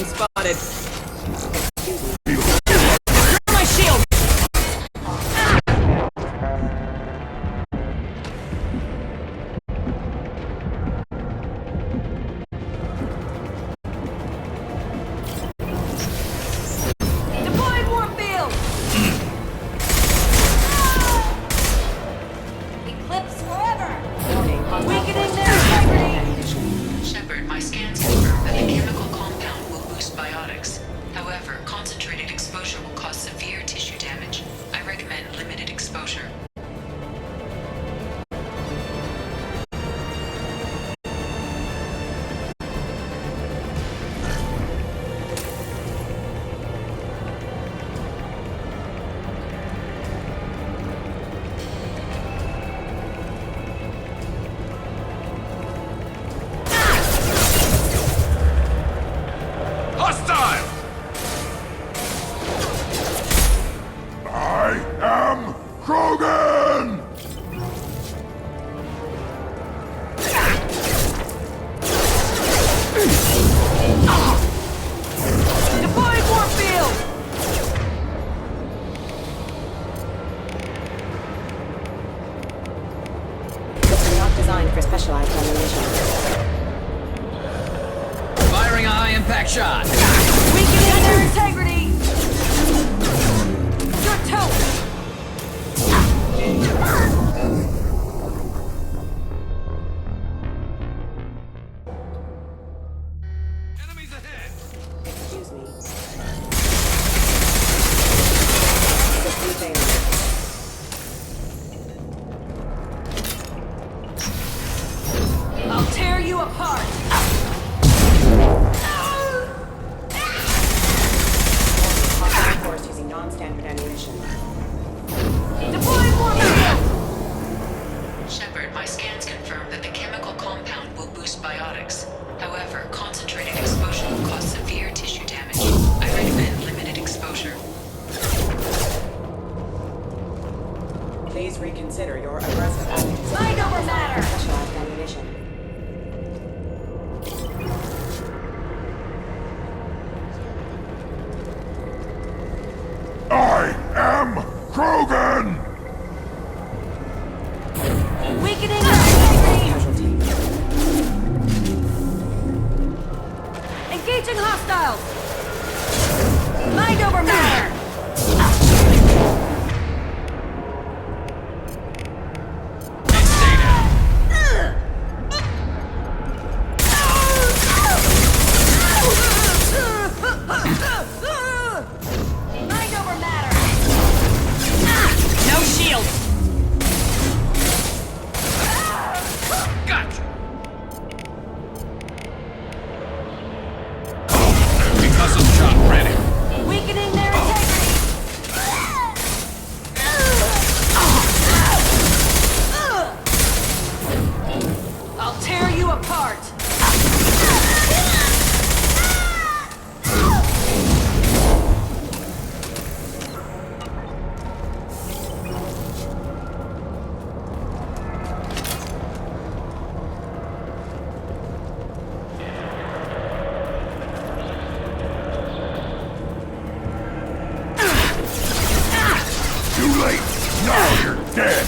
been spotted. My shield! Deploying warp field! Eclipse forever! Weakening their integrity! Shepard, my scans confirm that the chemical compound will boost biotics. However, concentrated exposure will cause severe tissue damage. I recommend limited exposure. Hostile! I am Krogan! Deploying warp field! Not designed for specialized ammunition. Firing a high-impact shot. Weakening their integrity! Your toast! Enemies ahead! Excuse me. System failure. I'll tear you apart! Force using non-standard ammunition. Deploying warp field! Shepard, my scans confirm that the chemical compound will boost biotics. However, concentrated exposure will cause severe tissue damage. I recommend limited exposure. Please reconsider your aggressive attitude. Mind over matter! Specialized ammunition. I am Krogan! Weakening their integrity! Casualty. Engaging hostiles! Mind over matter! And stay down. Mind over matter! No shield! Gotcha. Concussive shot ready. Weakening their integrity! I'll tear you apart! Too late! Now you're dead!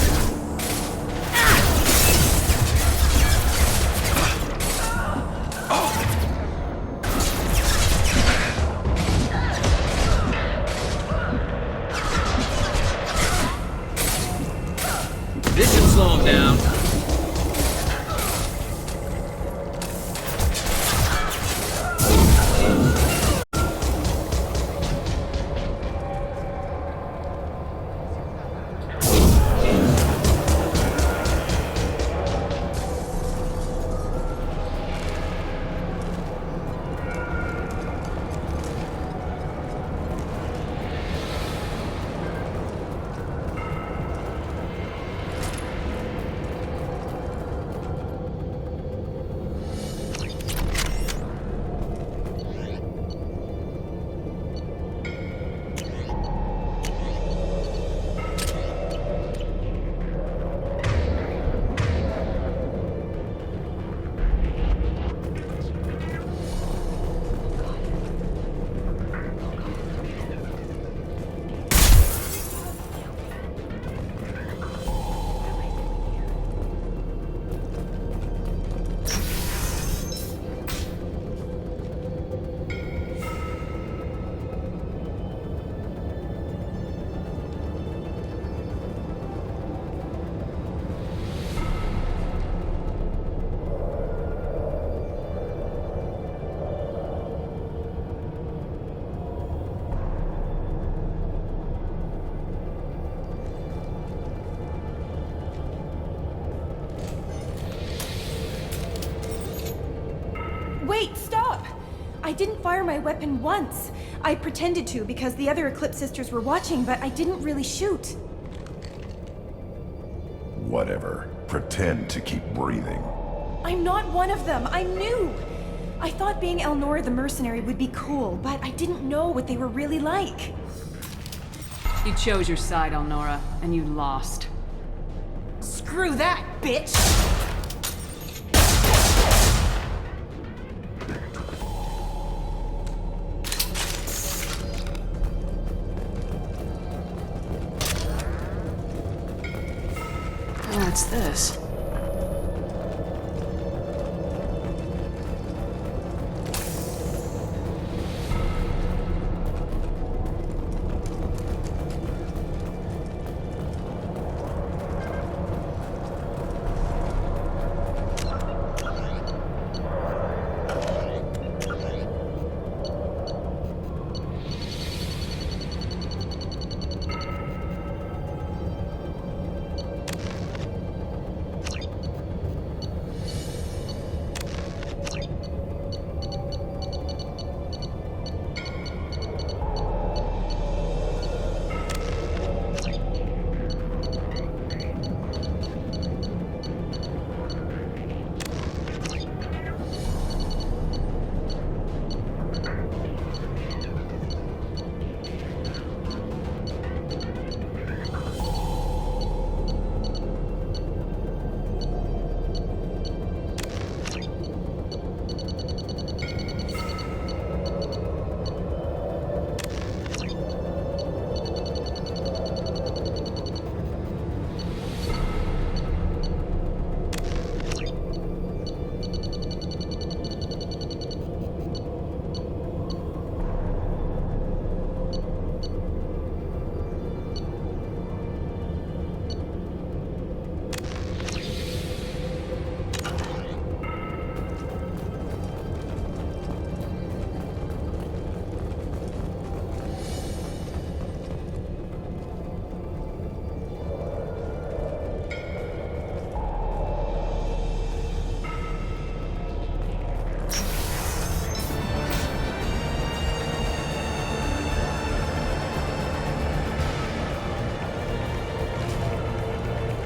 Wait, stop! I didn't fire my weapon once. I pretended to because the other Eclipse sisters were watching, but I didn't really shoot. Whatever. Pretend to keep breathing. I'm not one of them. I'm new. I thought being Elnora the mercenary would be cool, but I didn't know what they were really like. You chose your side, Elnora, and you lost. Screw that, bitch! What's this?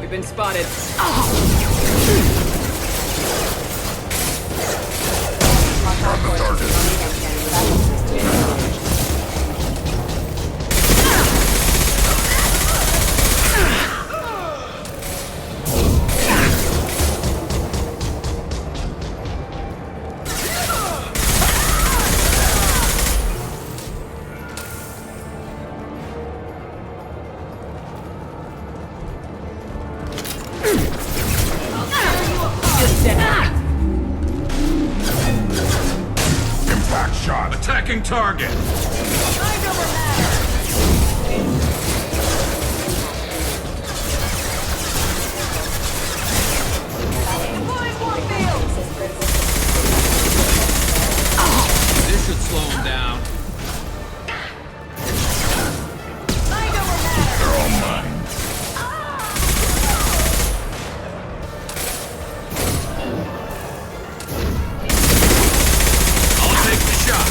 We've been spotted. Impact shot. Attacking target. This should slow him down. They're all mine. I'll take the shot.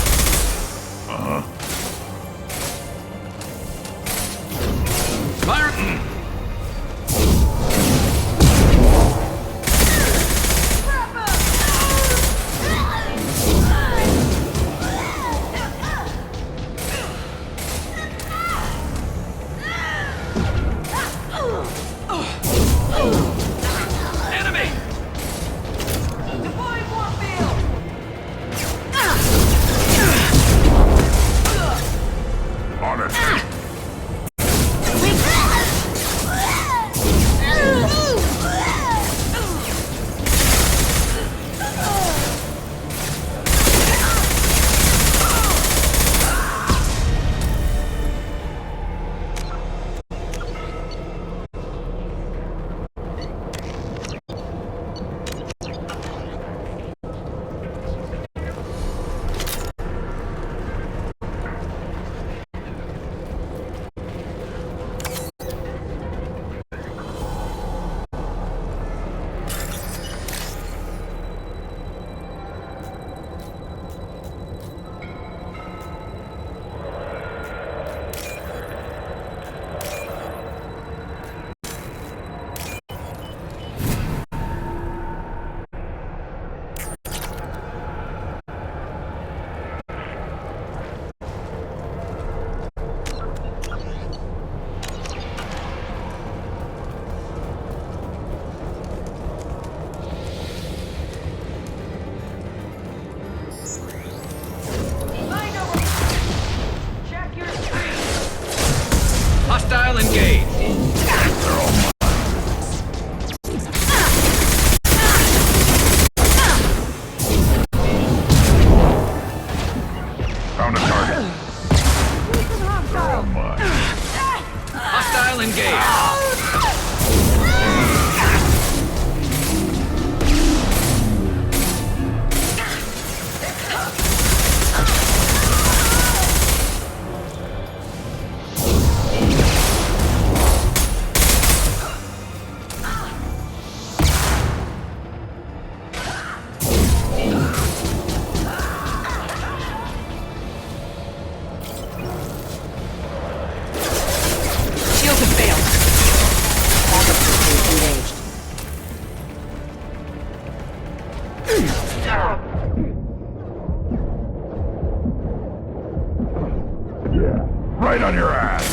Right on your ass!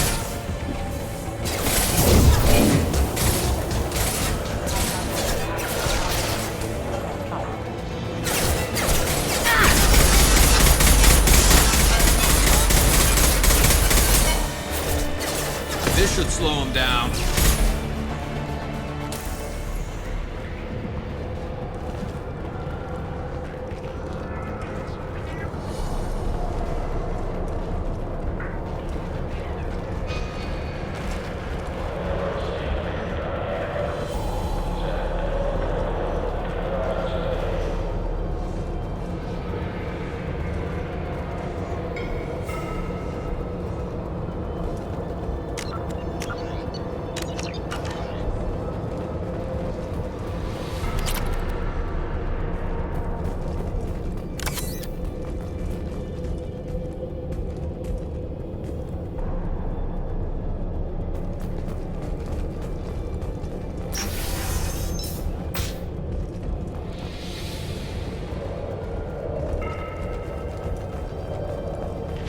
This should slow him down.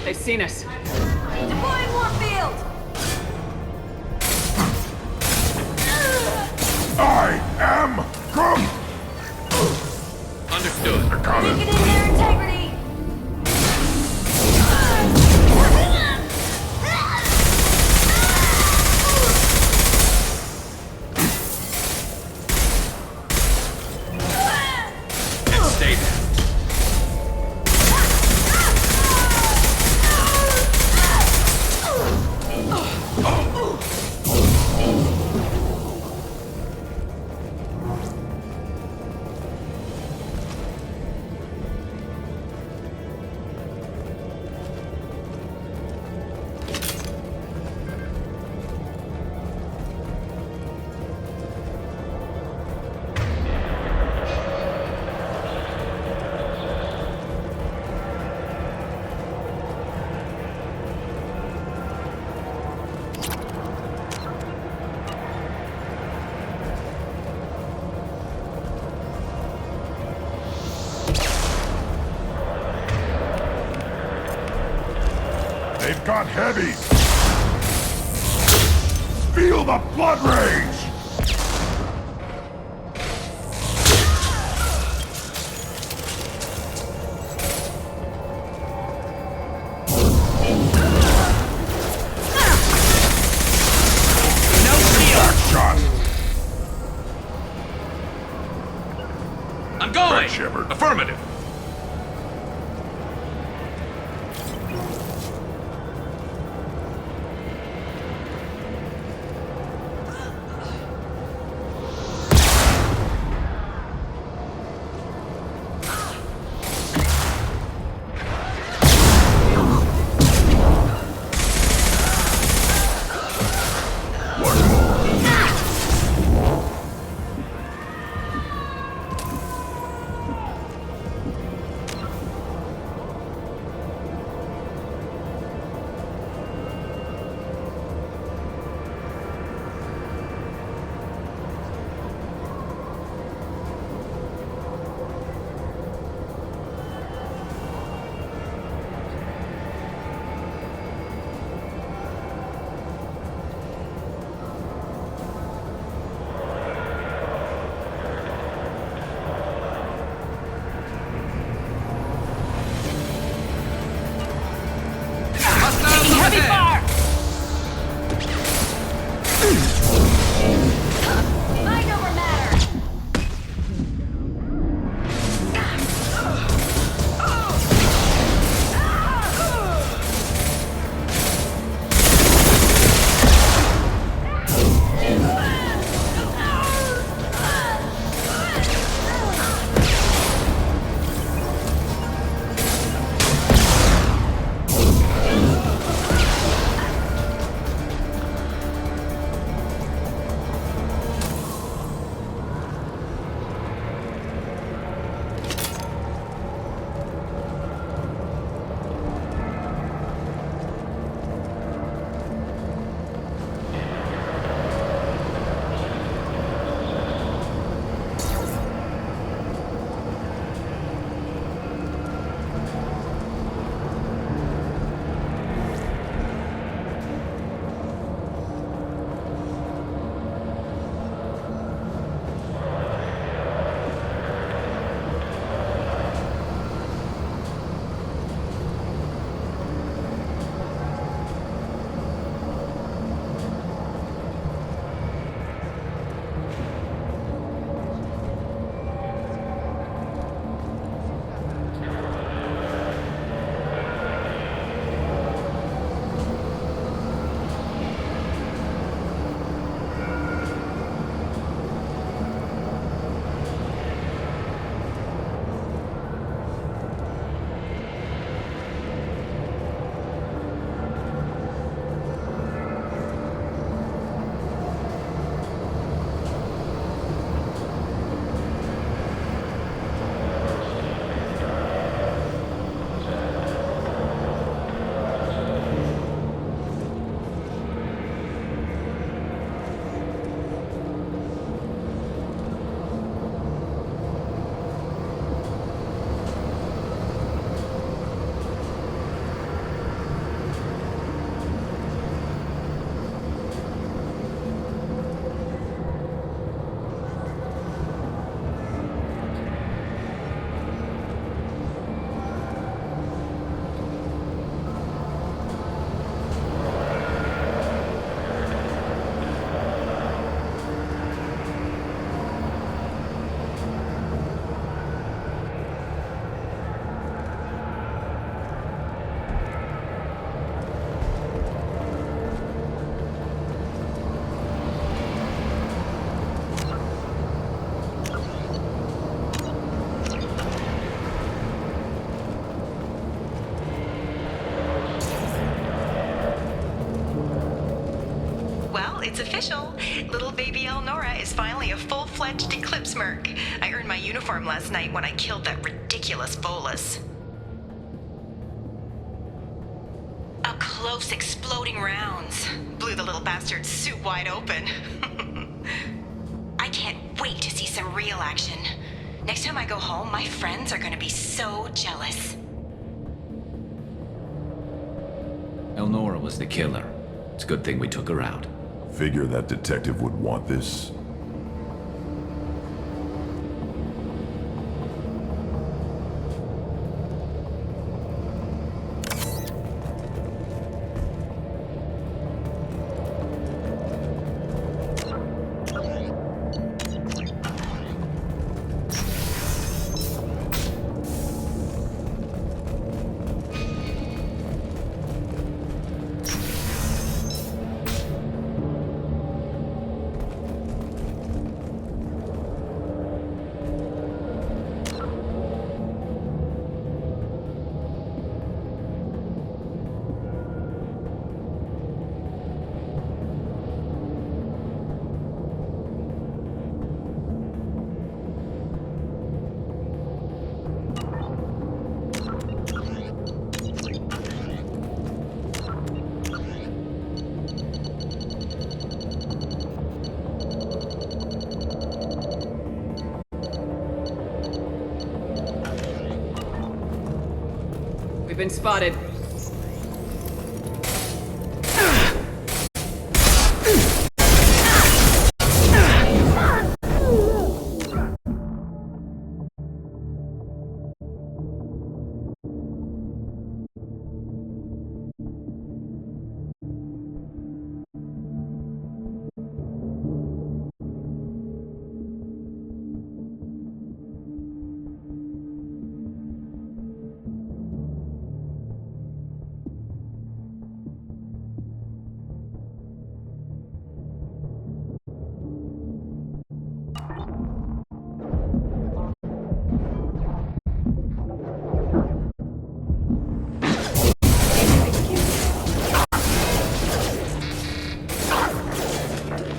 They've seen us. Deploying Warfield! I am Groot! Understood. They're coming! Weakening their integrity! And stay there. They've got heavies! Feel the blood rage! Back shot! I'm going! Right, Shepard. Affirmative. It's official. Little baby Elnora is finally a full-fledged Eclipse merc. I earned my uniform last night when I killed that ridiculous bolus. Up close, exploding rounds. Blew the little bastard's suit wide open. I can't wait to see some real action. Next time I go home, my friends are gonna be so jealous. Elnora was the killer. It's a good thing we took her out. Figure that detective would want this. We've been spotted.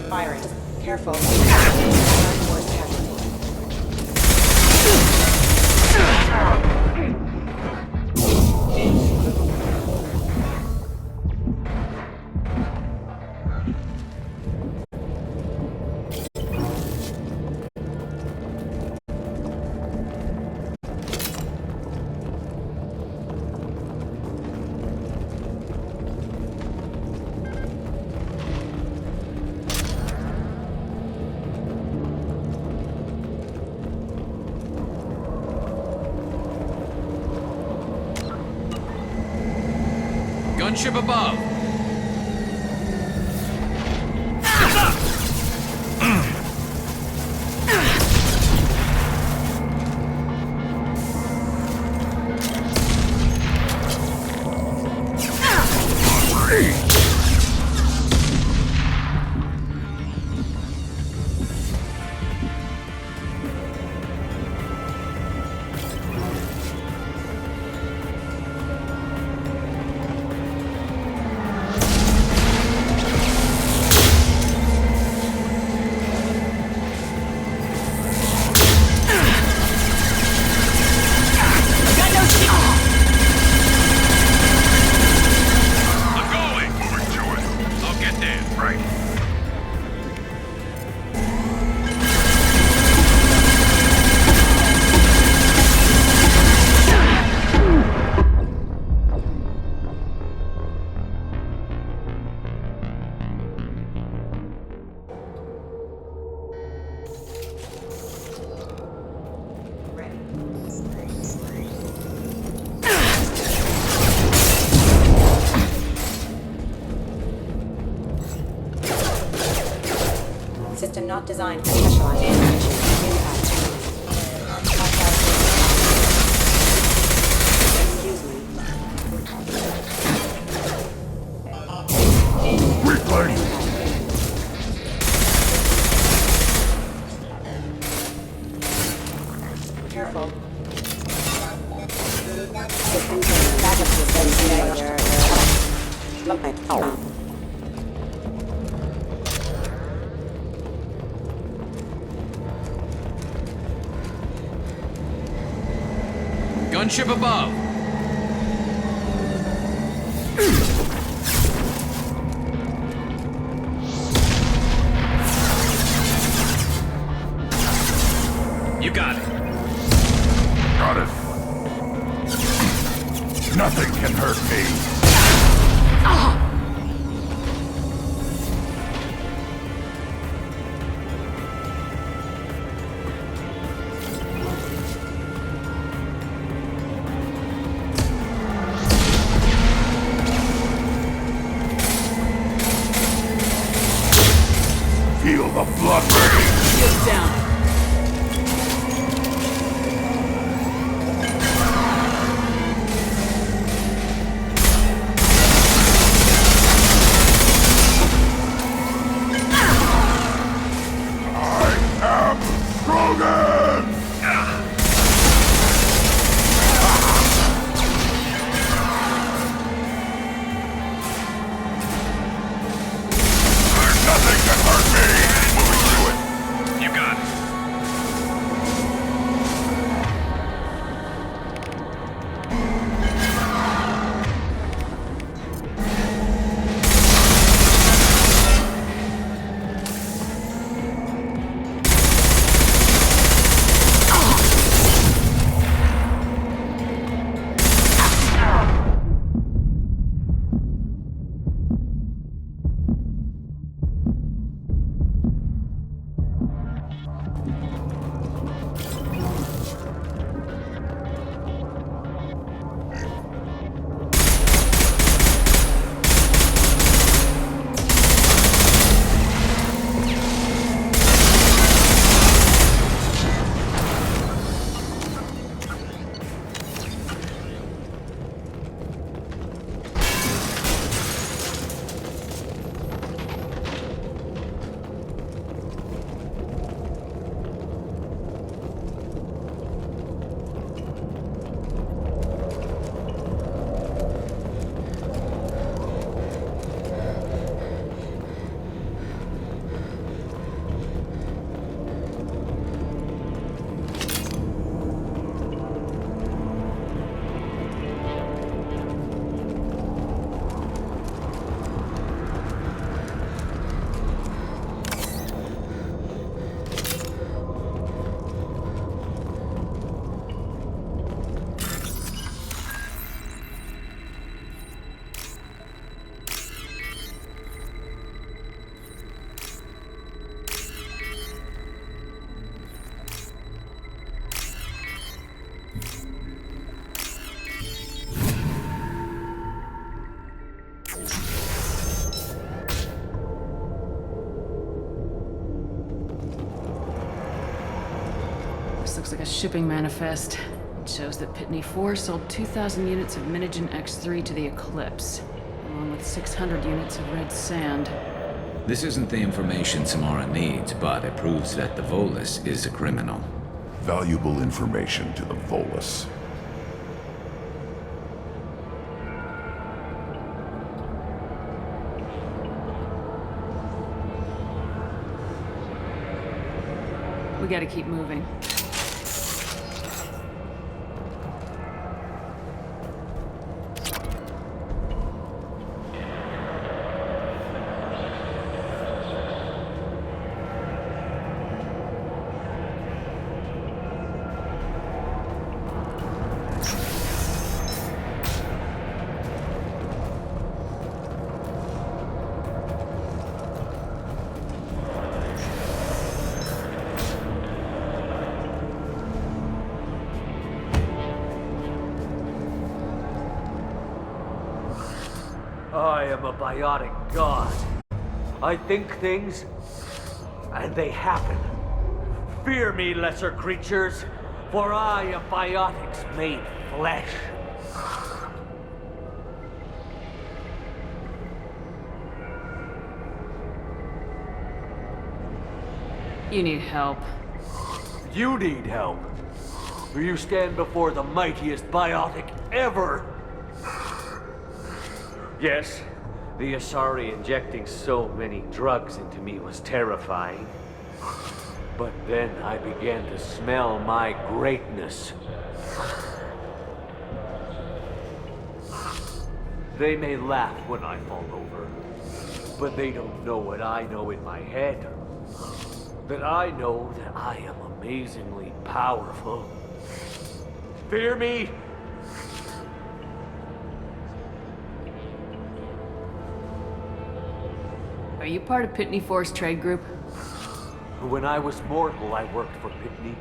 Firing. Careful. Dark Force casualty. Gunship above. System not designed for specialized ammunition. Impact. Excuse me. Weakling! Careful. System backup system. Okay. Gunship above! You got it. Got it. Nothing can hurt me. Feel the blood rain. Shields down. Nothing can hurt me! Moving through it! You got it. This looks like a shipping manifest. It shows that Pitney 4 sold 2,000 units of Minigen X3 to the Eclipse, along with 600 units of red sand. This isn't the information Samara needs, but it proves that the Volus is a criminal. Valuable information to the Volus. We gotta keep moving. I am a biotic god. I think things, and they happen. Fear me, lesser creatures, for I am biotics made flesh. You need help. You need help. For you stand before the mightiest biotic ever. Yes, the Asari injecting so many drugs into me was terrifying. But then I began to smell my greatness. They may laugh when I fall over, but they don't know what I know in my head. That I know that I am amazingly powerful. Fear me? Are you part of Pitney Force Trade Group? When I was mortal, I worked for Pitney.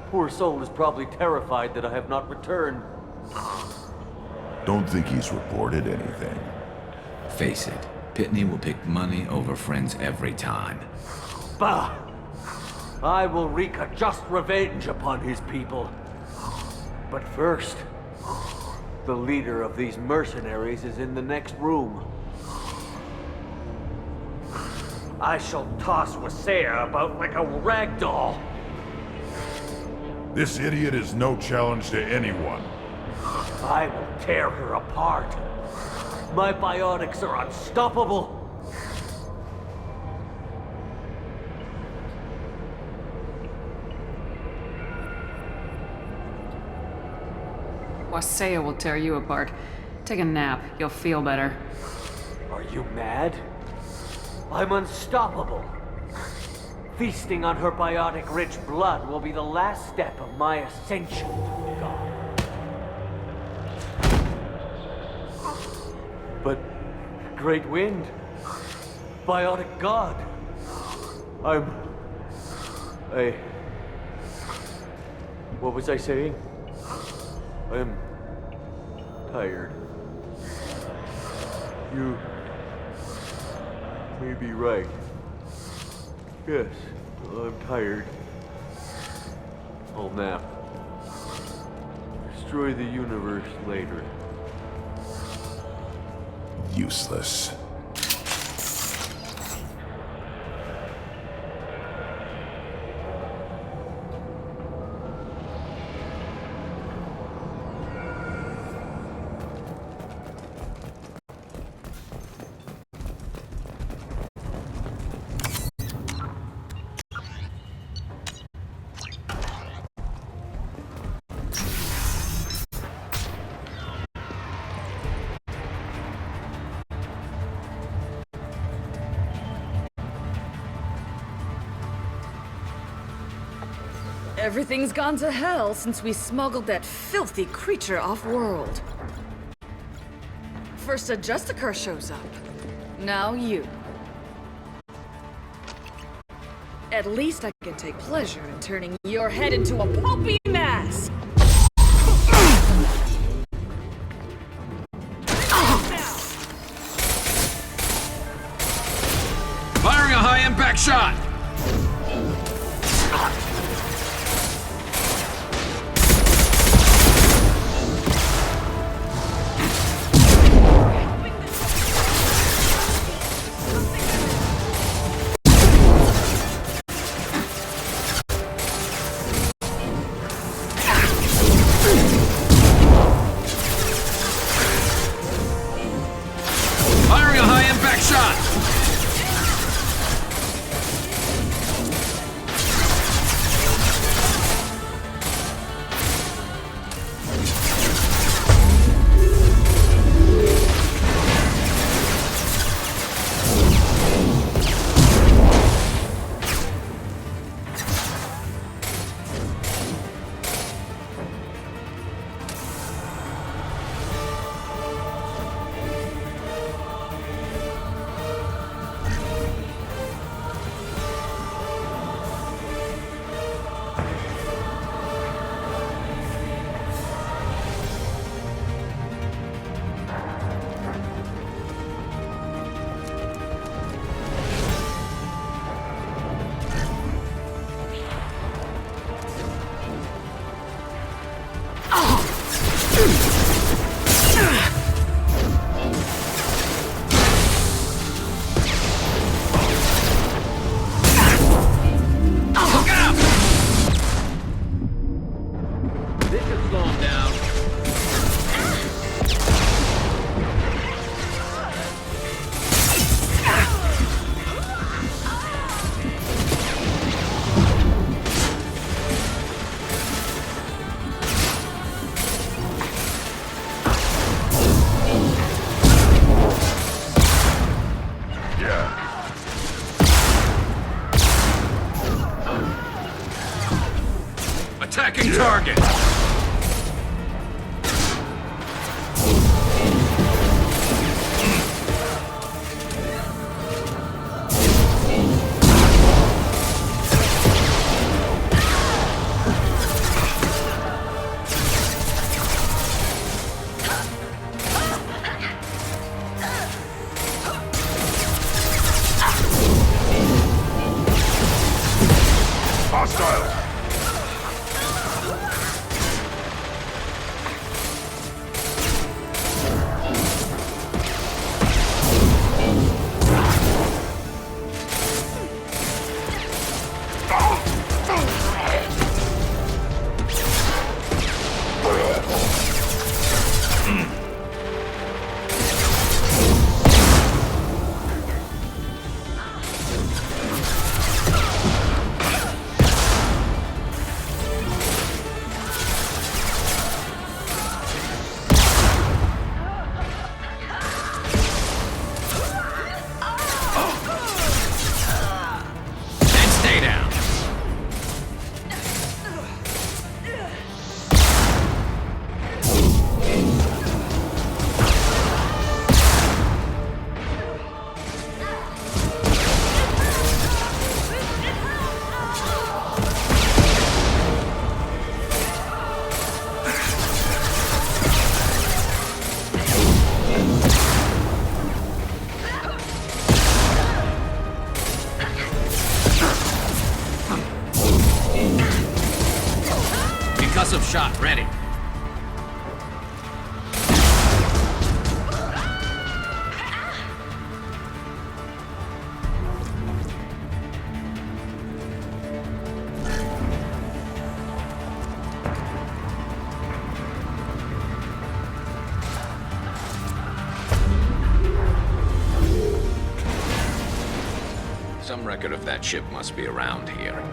Poor soul is probably terrified that I have not returned. Don't think he's reported anything. Face it, Pitney will pick money over friends every time. Bah! I will wreak a just revenge upon his people. But first, the leader of these mercenaries is in the next room. I shall toss Wasea about like a rag doll. This idiot is no challenge to anyone. I will tear her apart. My biotics are unstoppable. Wasea will tear you apart. Take a nap. You'll feel better. Are you mad? I'm unstoppable. Feasting on her biotic-rich blood will be the last step of my ascension to God. But, Great Wind, biotic God, what was I saying? I'm tired. You may be right. Yes, I'm tired. I'll nap. Destroy the universe later. Useless. Everything's gone to hell since we smuggled that filthy creature off-world. First a Justicar shows up. Now you. At least I can take pleasure in turning your head into a pulpy mass! Firing a high-impact shot! Firing a high-impact shot! Hostile! Stay down. Concussive shot ready. Some record of that ship must be around here.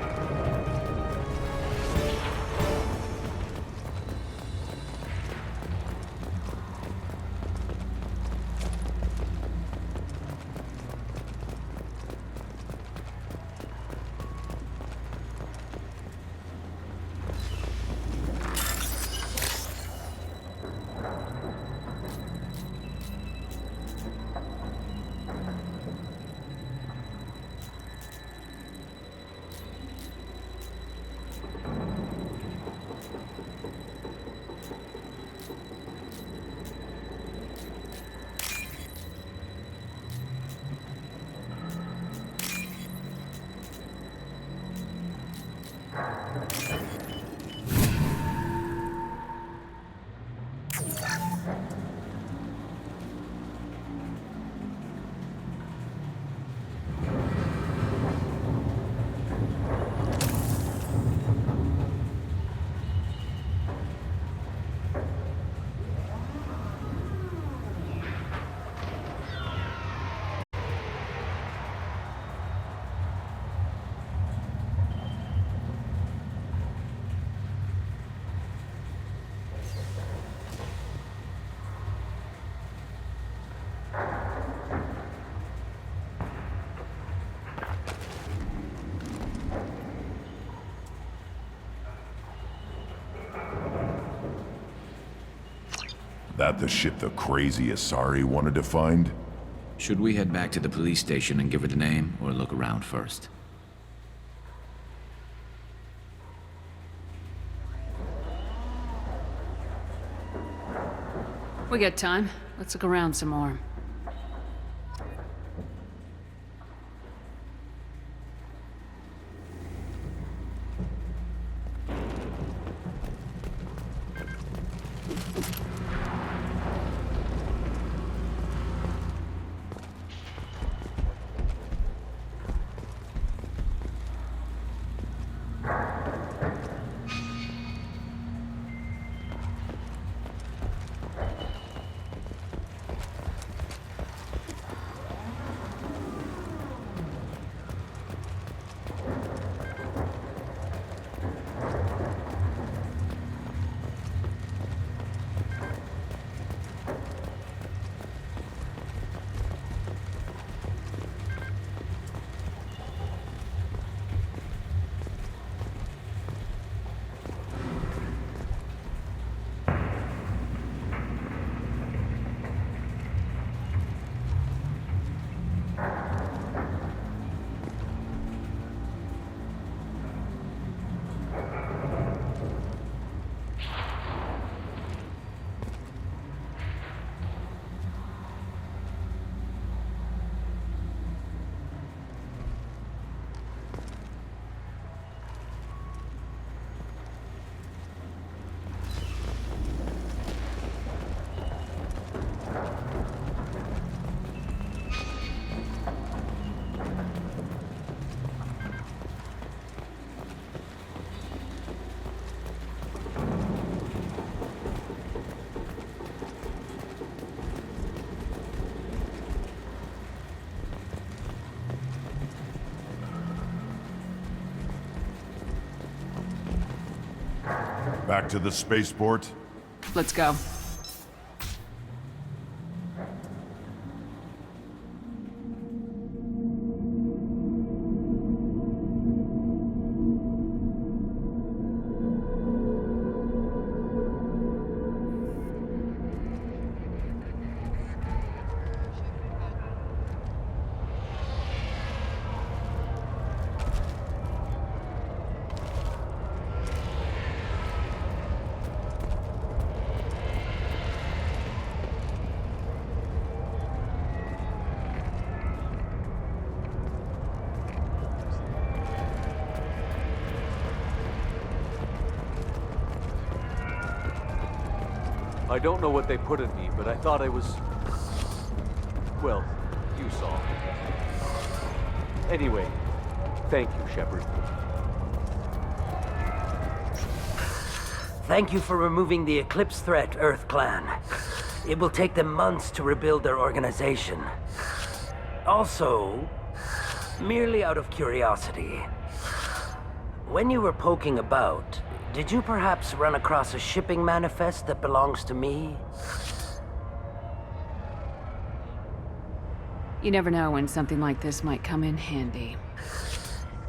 That the ship the crazy Asari wanted to find? Should we head back to the police station and give her the name, or look around first? We got time. Let's look around some more. Back to the spaceport? Let's go. I don't know what they put in me, but I thought I was... Well, you saw. Anyway, thank you, Shepard. Thank you for removing the Eclipse threat, Earth Clan. It will take them months to rebuild their organization. Also, merely out of curiosity, when you were poking about, did you perhaps run across a shipping manifest that belongs to me? You never know when something like this might come in handy.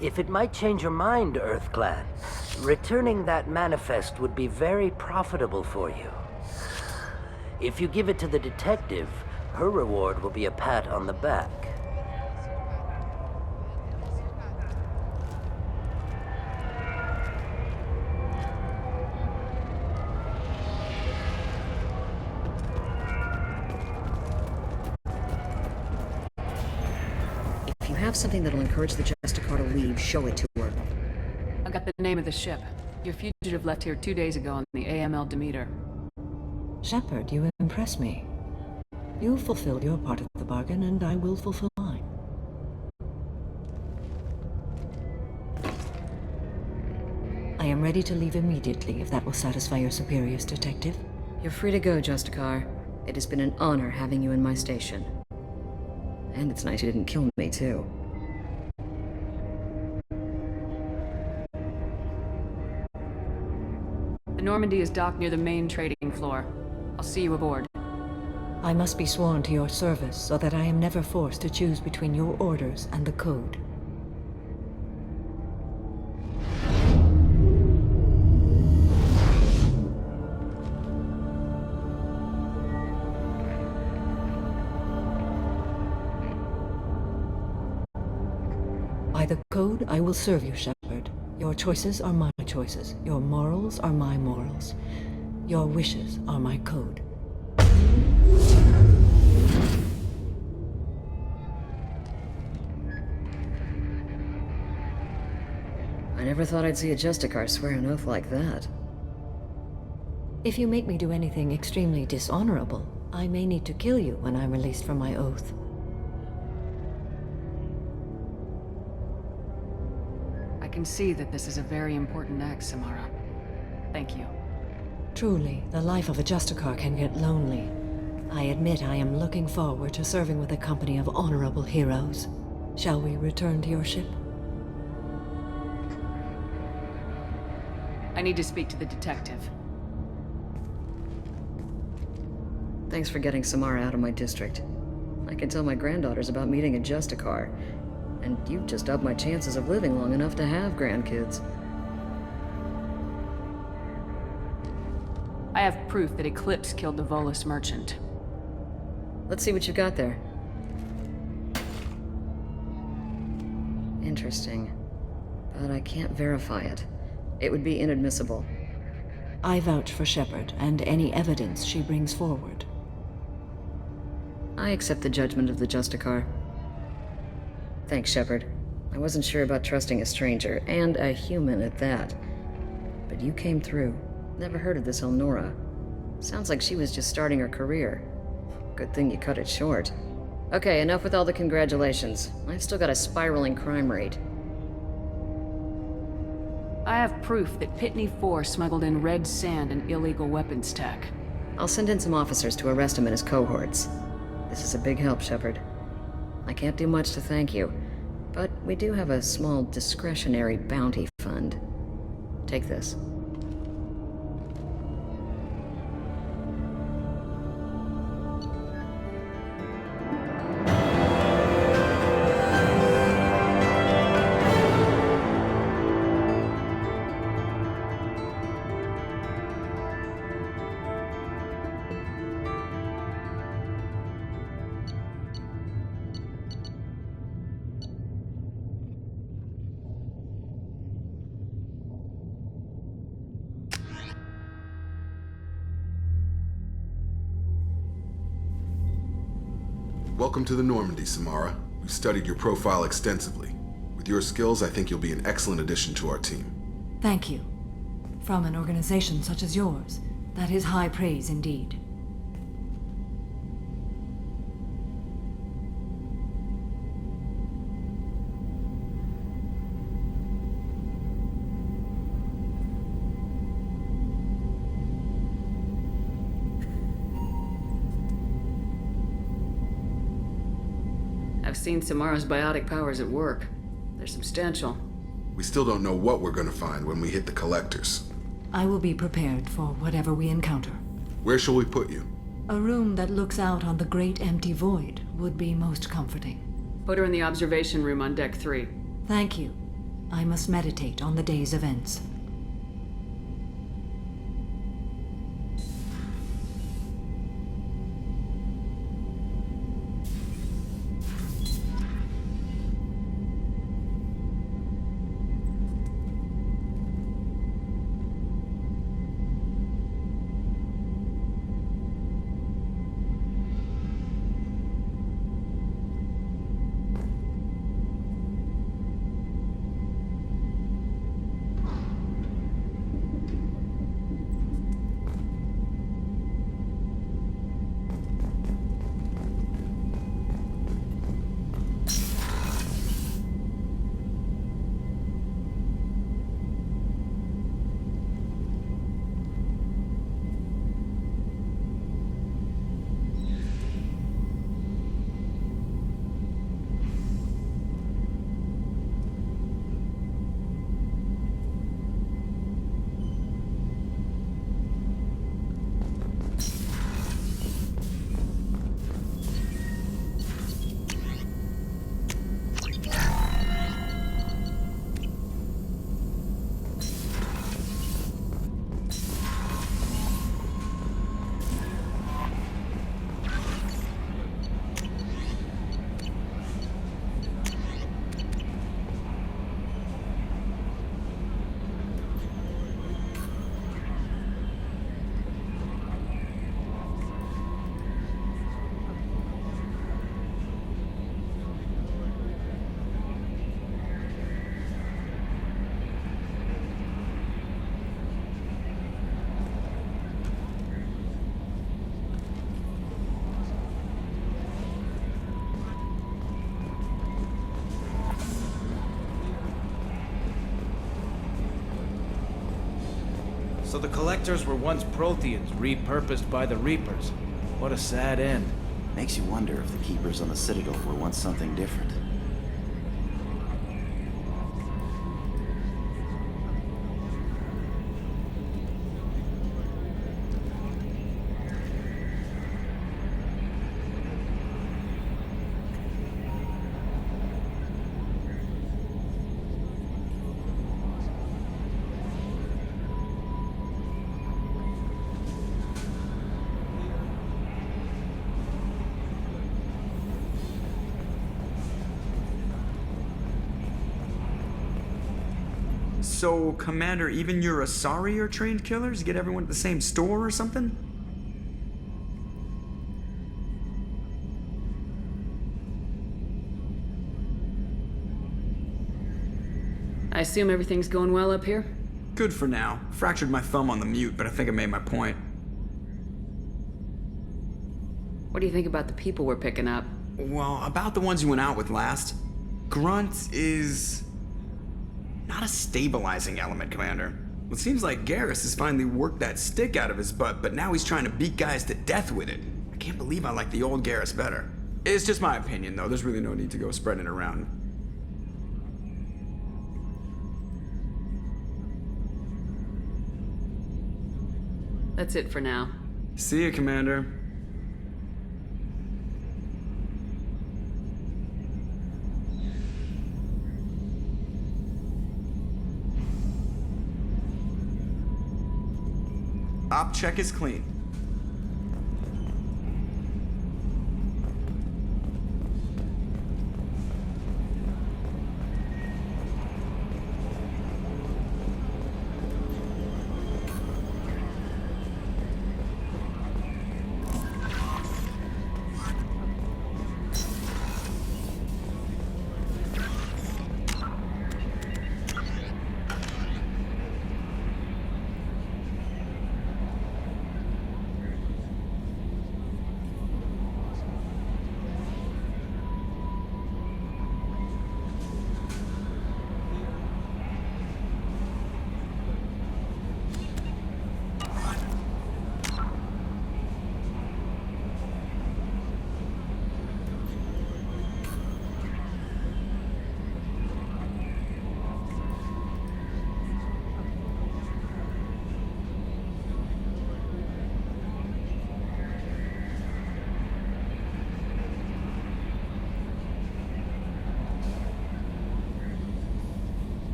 If it might change your mind, Earth Clan, returning that manifest would be very profitable for you. If you give it to the detective, her reward will be a pat on the back. If you have something that'll encourage the Justicar to leave, show it to her. I got the name of the ship. Your fugitive left here 2 days ago on the AML Demeter. Shepard, you impress me. You fulfilled your part of the bargain, and I will fulfill mine. I am ready to leave immediately, if that will satisfy your superiors, Detective. You're free to go, Justicar. It has been an honor having you in my station. And it's nice you didn't kill me, too. The Normandy is docked near the main trading floor. I'll see you aboard. I must be sworn to your service so that I am never forced to choose between your orders and the Code. By the Code, I will serve you, Shepard. Your choices are my choices. Your morals are my morals. Your wishes are my code. I never thought I'd see a Justicar swear an oath like that. If you make me do anything extremely dishonorable, I may need to kill you when I'm released from my oath. I can see that this is a very important act, Samara. Thank you. Truly, the life of a Justicar can get lonely. I admit I am looking forward to serving with a company of honorable heroes. Shall we return to your ship? I need to speak to the detective. Thanks for getting Samara out of my district. I can tell my granddaughters about meeting a Justicar, and you've just upped my chances of living long enough to have grandkids. I have proof that Eclipse killed the Volus merchant. Let's see what you got there. Interesting. But I can't verify it. It would be inadmissible. I vouch for Shepard and any evidence she brings forward. I accept the judgment of the Justicar. Thanks, Shepard. I wasn't sure about trusting a stranger, and a human at that. But you came through. Never heard of this Elnora. Sounds like she was just starting her career. Good thing you cut it short. Okay, enough with all the congratulations. I've still got a spiraling crime rate. I have proof that Pitney 4 smuggled in red sand and illegal weapons tech. I'll send in some officers to arrest him and his cohorts. This is a big help, Shepard. I can't do much to thank you, but we do have a small discretionary bounty fund. Take this. Welcome to the Normandy, Samara. We've studied your profile extensively. With your skills, I think you'll be an excellent addition to our team. Thank you. From an organization such as yours, that is high praise indeed. I've seen Samara's biotic powers at work. They're substantial. We still don't know what we're gonna find when we hit the collectors. I will be prepared for whatever we encounter. Where shall we put you? A room that looks out on the great empty void would be most comforting. Put her in the observation room on Deck 3. Thank you. I must meditate on the day's events. So the Collectors were once Protheans, repurposed by the Reapers. What a sad end. Makes you wonder if the Keepers on the Citadel were once something different. So, Commander, even your Asari are trained killers? Get everyone at the same store or something? I assume everything's going well up here? Good for now. Fractured my thumb on the mute, but I think I made my point. What do you think about the people we're picking up? Well, about the ones you went out with last. Grunt is not a stabilizing element, Commander. It seems like Garrus has finally worked that stick out of his butt, but now he's trying to beat guys to death with it. I can't believe I like the old Garrus better. It's just my opinion, though. There's really no need to go spreading it around. That's it for now. See you, Commander. Op check is clean.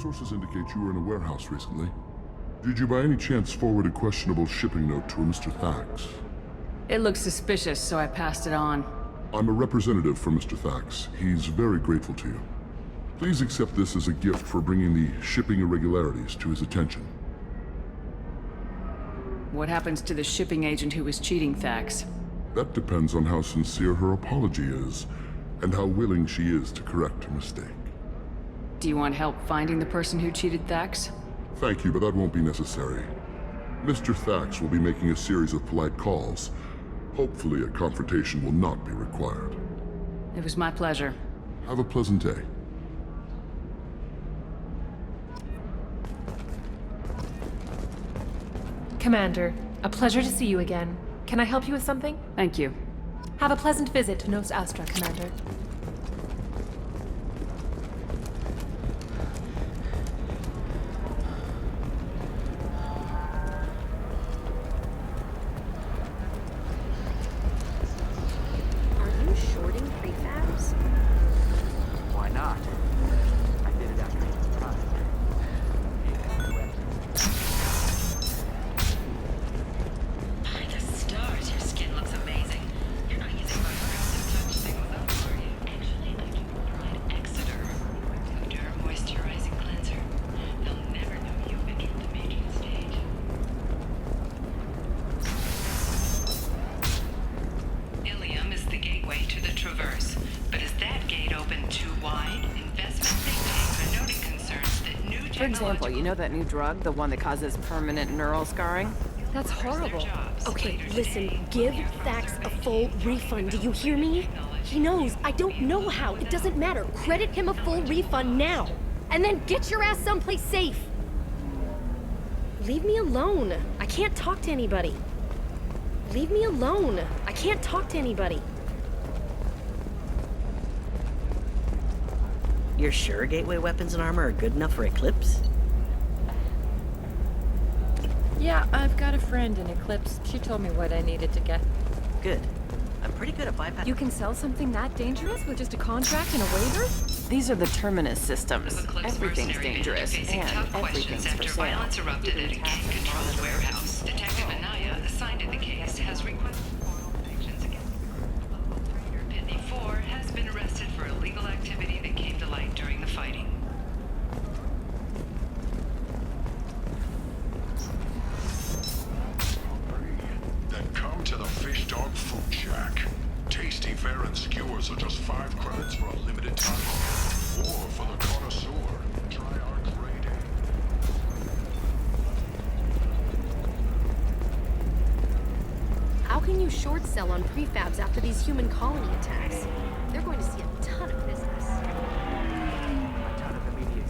sources indicate you were in a warehouse recently. Did you by any chance forward a questionable shipping note to a Mr. Thax? It looked suspicious, so I passed it on. I'm a representative for Mr. Thax. He's very grateful to you. Please accept this as a gift for bringing the shipping irregularities to his attention. What happens to the shipping agent who was cheating Thax? That depends on how sincere her apology is, and how willing she is to correct her mistake. Do you want help finding the person who cheated Thax? Thank you, but that won't be necessary. Mr. Thax will be making a series of polite calls. Hopefully a confrontation will not be required. It was my pleasure. Have a pleasant day. Commander, a pleasure to see you again. Can I help you with something? Thank you. Have a pleasant visit to Nos Astra, Commander. Are you shorting prefabs? Why not? I did it after the time. By the stars, your skin looks amazing. You're not using my herbs to touch things up, are you? Actually, I can provide Exeter, Derm moisturizing cleanser. They'll never know you've entered the mating stage. Ilium is the gateway to the Traverse, but is that gate open too wide? Investment think tanks are noting concerns that new For example, you know that new drug, the one that causes permanent neural scarring? That's horrible. Okay, listen, give Thax a full refund. Do you hear me? He knows. I don't know how. It doesn't matter. Credit him a full refund now. And then get your ass someplace safe. Leave me alone. I can't talk to anybody. Leave me alone. I can't talk to anybody. You're sure gateway weapons and armor are good enough for Eclipse? Yeah, I've got a friend in Eclipse. She told me what I needed to get. Good. I'm pretty good at bypassing. You can sell something that dangerous with just a contract and a waiver? These are the Terminus systems. Eclipse Everything's mercenary dangerous, facing and tough questions everything's for after sale. violence erupted at a gang-controlled warehouse. Detective Anaya, assigned to the case, has requested formal sanctions against local trader Pitney 4 has been arrested for illegal activity that came to light during the fighting. Then come to the Fish Dog Food Shack. Tasty fare and skewers are just 5 credits for a limited time. Or for the connoisseur, try our grade A. How can you short sell on prefabs after these human colony attacks? They're going to see a ton of business. A ton of immediate.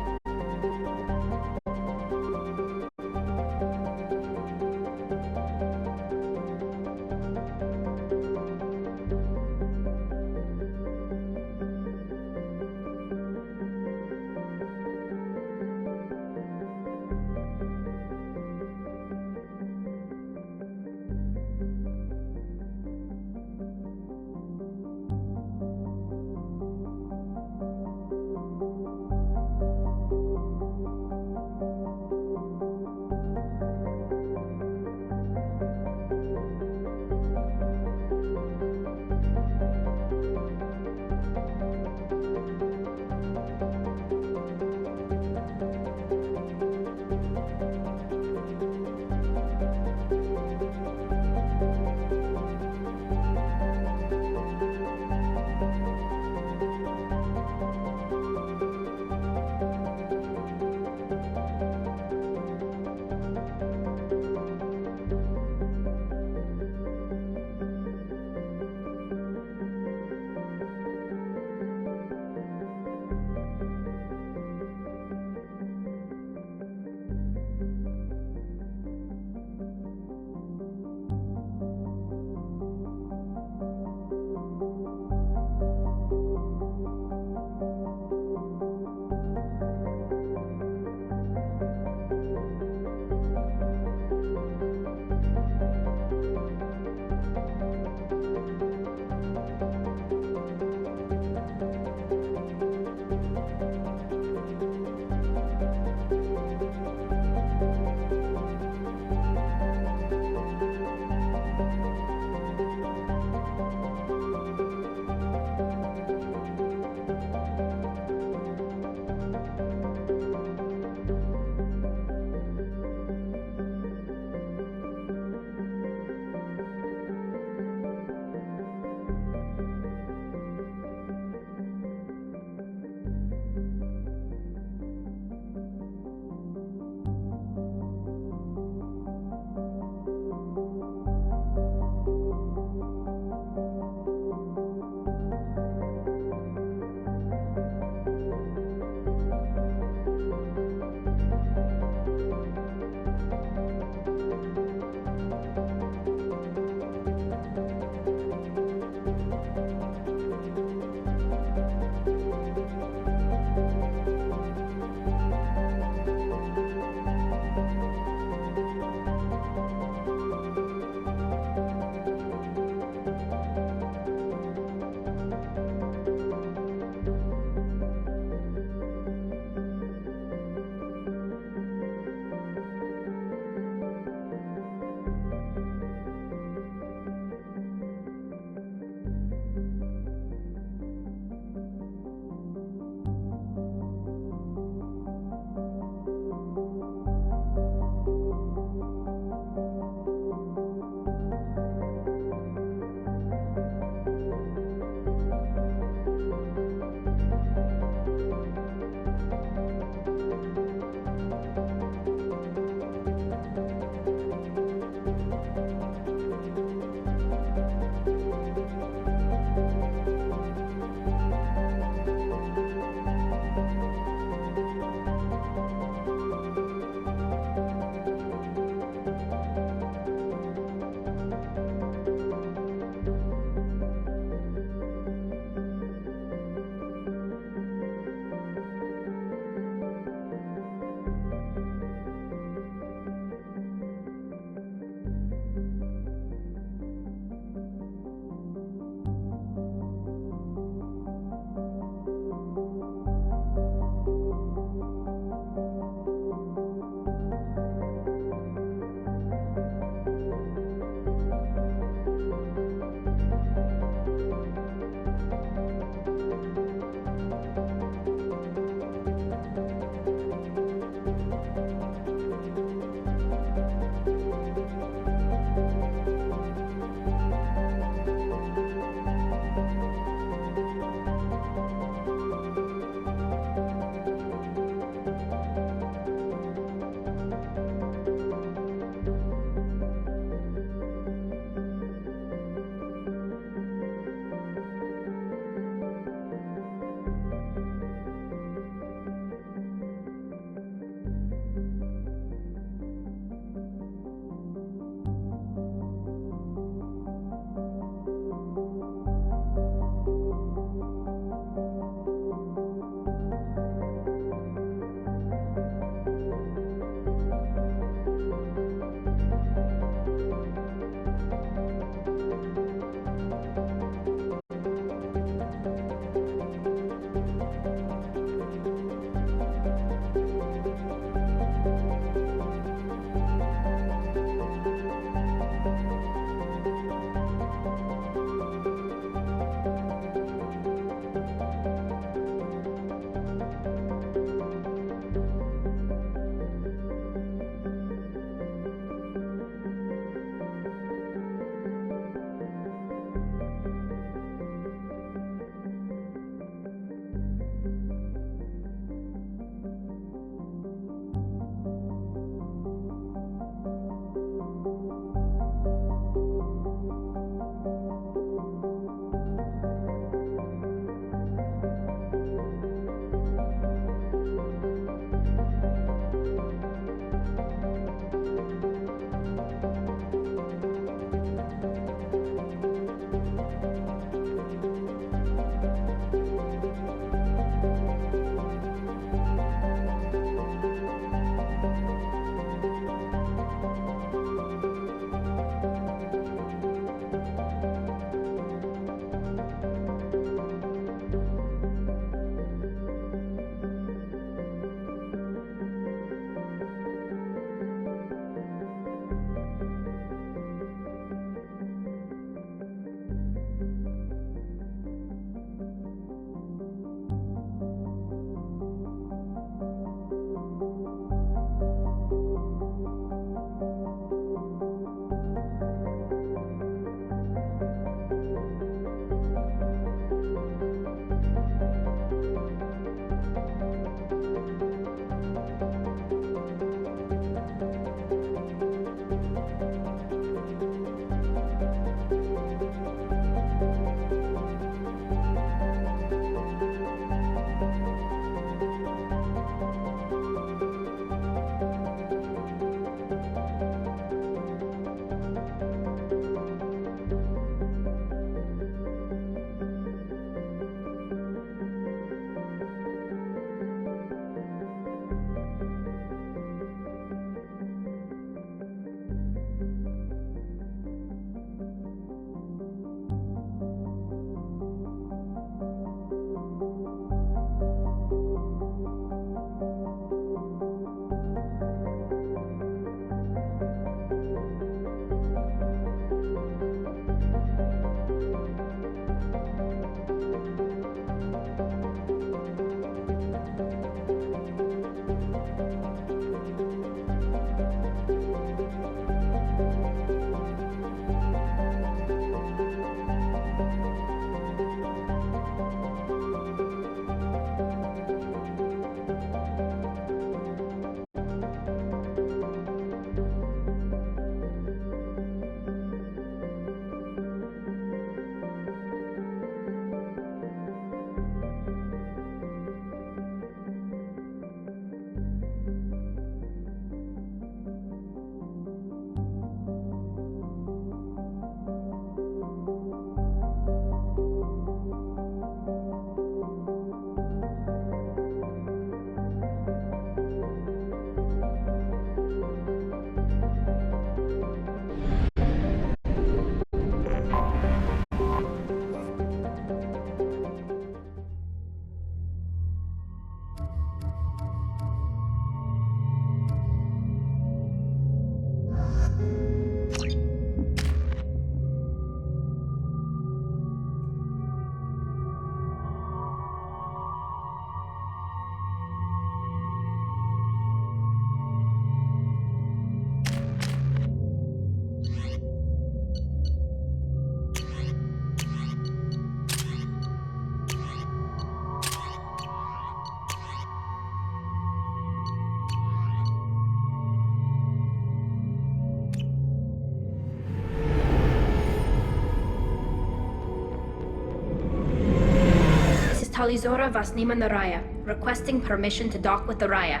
Talizora Vasnima Naraya, requesting permission to dock with the Raya.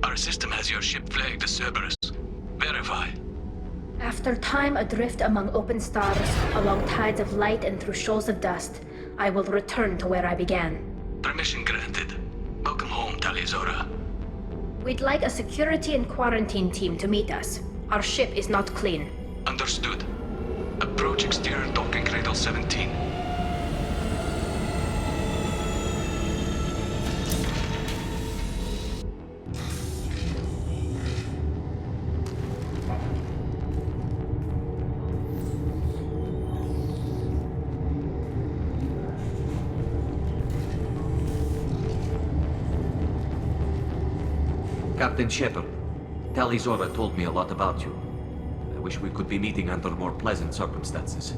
Our system has your ship flagged as Cerberus. Verify. After time adrift among open stars, along tides of light and through shoals of dust, I will return to where I began. Permission granted. Welcome home, Talizora. We'd like a security and quarantine team to meet us. Our ship is not clean. Understood. Approach exterior docking cradle 17. Captain Shepard, Talizora told me a lot about you. I wish we could be meeting under more pleasant circumstances.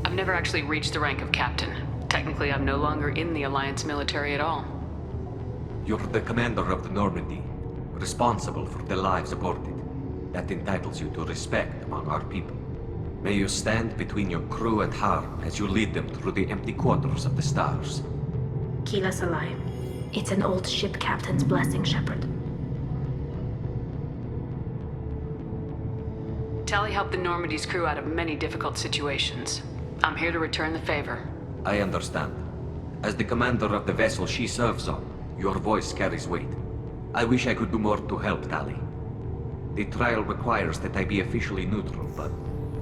I've never actually reached the rank of captain. Technically, I'm no longer in the Alliance military at all. You're the commander of the Normandy, responsible for the lives aborted. That entitles you to respect among our people. May you stand between your crew and harm as you lead them through the empty quarters of the stars. Kila Salai. It's an old ship captain's blessing, Shepard. Tali helped the Normandy's crew out of many difficult situations. I'm here to return the favor. I understand. As the commander of the vessel she serves on, your voice carries weight. I wish I could do more to help, Tali. The trial requires that I be officially neutral, but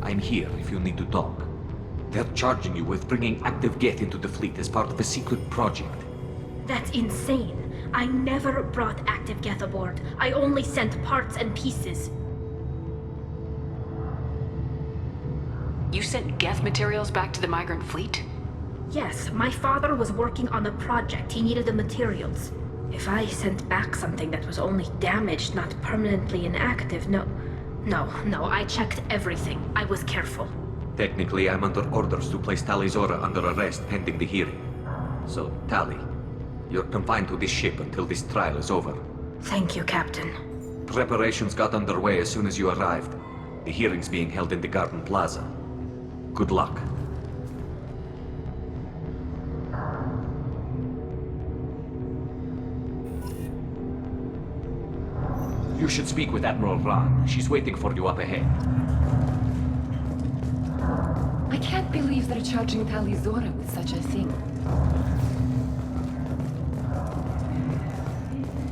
I'm here if you need to talk. They're charging you with bringing active Geth into the fleet as part of a secret project. That's insane. I never brought active Geth aboard. I only sent parts and pieces. You sent Geth materials back to the migrant fleet? Yes, my father was working on a project. He needed the materials. If I sent back something that was only damaged, not permanently inactive, no, I checked everything. I was careful. Technically, I'm under orders to place Talizora under arrest pending the hearing. So, Tali, you're confined to this ship until this trial is over. Thank you, Captain. Preparations got underway as soon as you arrived. The hearing's being held in the Garden Plaza. Good luck. You should speak with Admiral Ran. She's waiting for you up ahead. I can't believe they're charging Talizora with such a thing.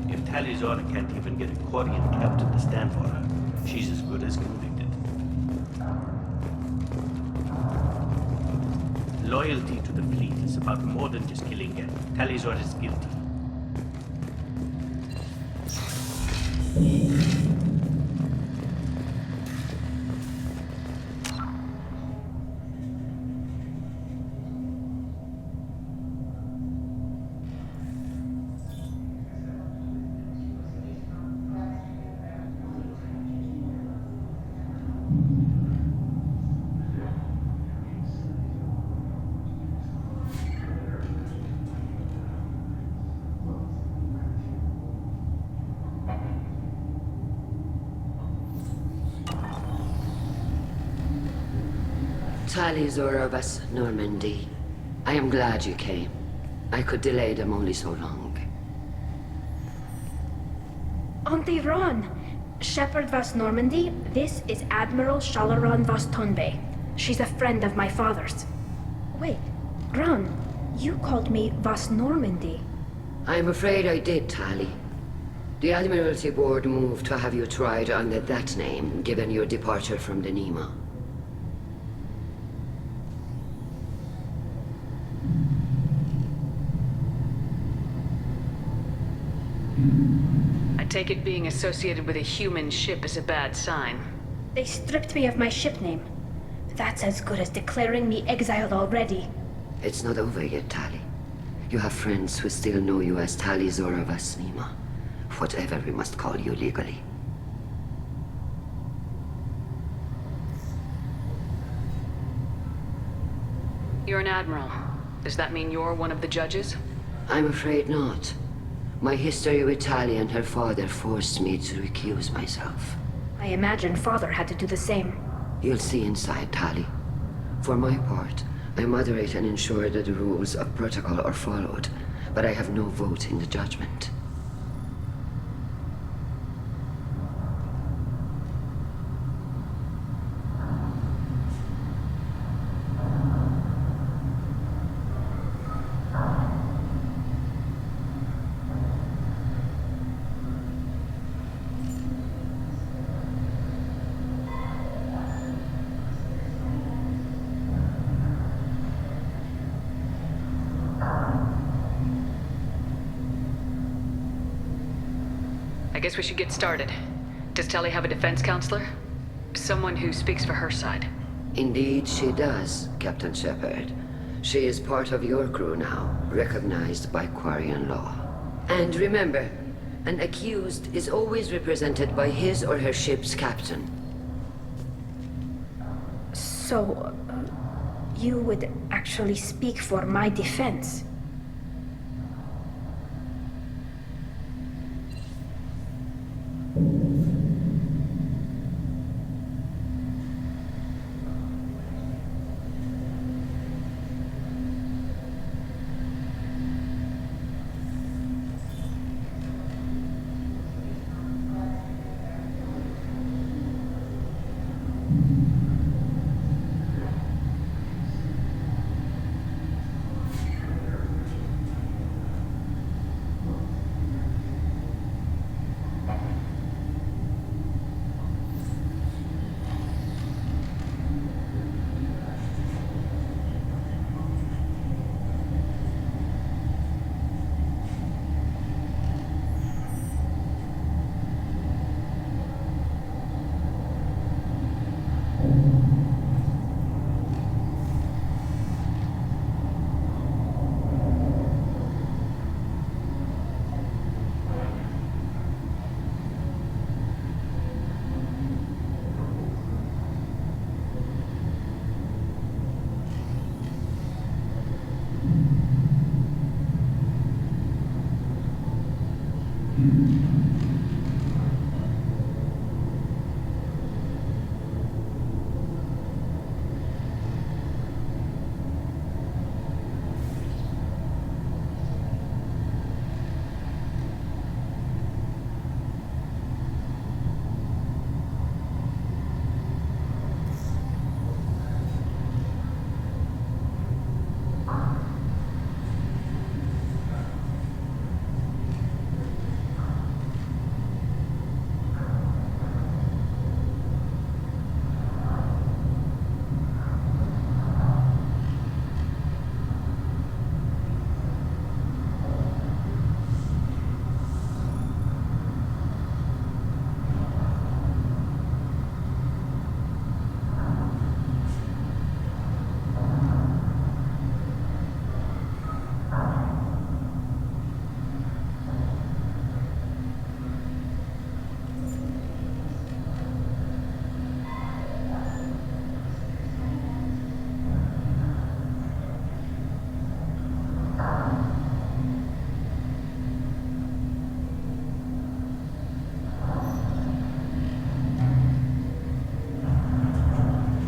If Talizora can't even get a Quarian captain to stand for her, she's as good as convicted. Loyalty to the fleet is about more than just killing Geth. Talizora is guilty. Talizora Vas Normandy. I am glad you came. I could delay them only so long. Auntie Ron! Shepard Vas Normandy, this is Admiral Shalaran Vas Tonbe. She's a friend of my father's. Wait, Ron, you called me Vas Normandy. I'm afraid I did, Tali. The Admiralty Board moved to have you tried under that name, given your departure from the Nima. I take it being associated with a human ship is a bad sign. They stripped me of my ship name. That's as good as declaring me exiled already. It's not over yet, Tali. You have friends who still know you as Talizora Vas Nima. Whatever we must call you legally. You're an admiral. Does that mean you're one of the judges? I'm afraid not. My history with Tali and her father forced me to recuse myself. I imagine father had to do the same. You'll see inside, Tali. For my part, I moderate and ensure that the rules of protocol are followed, but I have no vote in the judgment. I guess we should get started. Does Tali have a defense counselor? Someone who speaks for her side. Indeed she does, Captain Shepard. She is part of your crew now, recognized by Quarian law. And remember, an accused is always represented by his or her ship's captain. So, you would actually speak for my defense?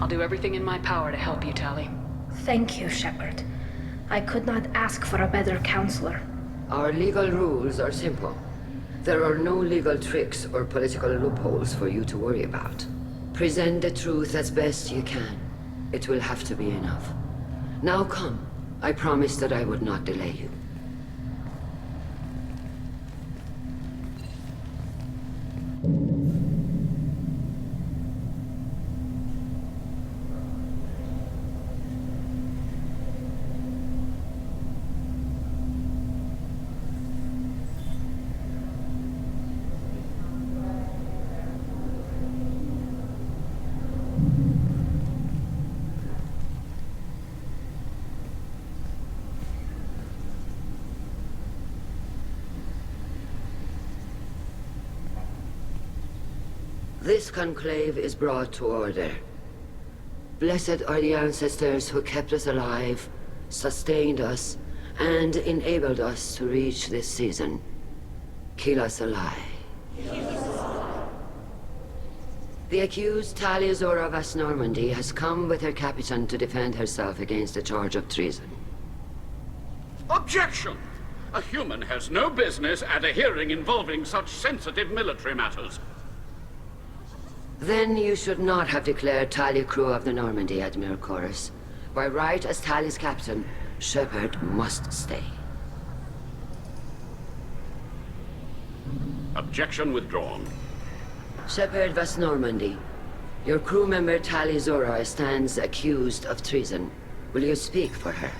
Do everything in my power to help you, Tali. Thank you, Shepard. I could not ask for a better counselor. Our legal rules are simple. There are no legal tricks or political loopholes for you to worry about. Present the truth as best you can. It will have to be enough. Now come. I promised that I would not delay you. This conclave is brought to order. Blessed are the ancestors who kept us alive, sustained us, and enabled us to reach this season. Keep us alive. The accused Talia Zora Vas Normandy has come with her captain to defend herself against a charge of treason. Objection! A human has no business at a hearing involving such sensitive military matters. Then you should not have declared Talia crew of the Normandy, Admiral Chorus. By right as Talia's captain, Shepard must stay. Objection withdrawn. Shepard Vas Normandy, your crew member Talia Zora stands accused of treason. Will you speak for her?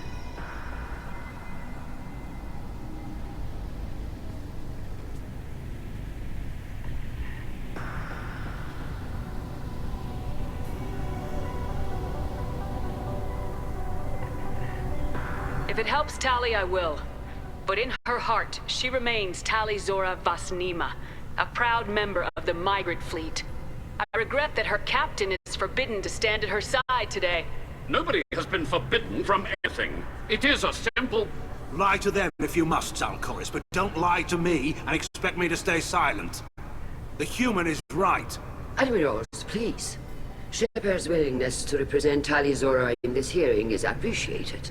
If it helps Tali, I will. But in her heart, she remains Tali Zora Vas Nima, a proud member of the migrant fleet. I regret that her captain is forbidden to stand at her side today. Nobody has been forbidden from anything. It is a simple... Lie to them if you must, Zalcoris, but don't lie to me and expect me to stay silent. The human is right. Admirals, please. Shepard's willingness to represent Talia Zora in this hearing is appreciated.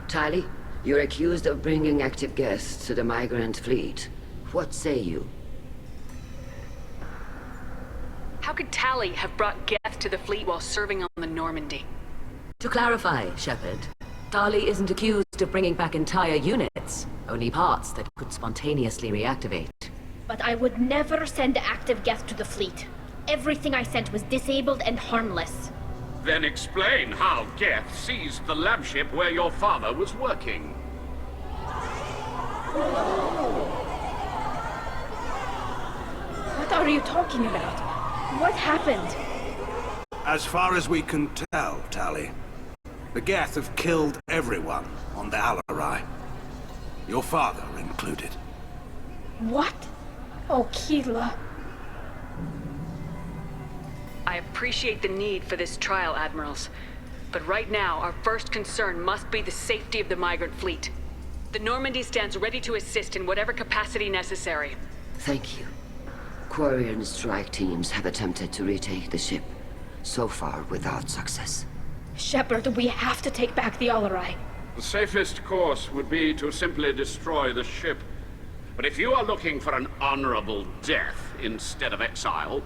Tali, you're accused of bringing active guests to the migrant fleet. What say you? How could Tali have brought Geth to the fleet while serving on the Normandy? To clarify, Shepard, Tali isn't accused of bringing back entire units, only parts that could spontaneously reactivate. But I would never send active Geth to the fleet. Everything I sent was disabled and harmless. Then explain how Geth seized the lab ship where your father was working. What are you talking about? What happened? As far as we can tell, Tali, the Geth have killed everyone on the Alarai. Your father included. What? Oh, Keela. I appreciate the need for this trial, Admirals. But right now, our first concern must be the safety of the migrant fleet. The Normandy stands ready to assist in whatever capacity necessary. Thank you. Quarian strike teams have attempted to retake the ship, so far without success. Shepard, we have to take back the Alarai. The safest course would be to simply destroy the ship. But if you are looking for an honorable death instead of exile...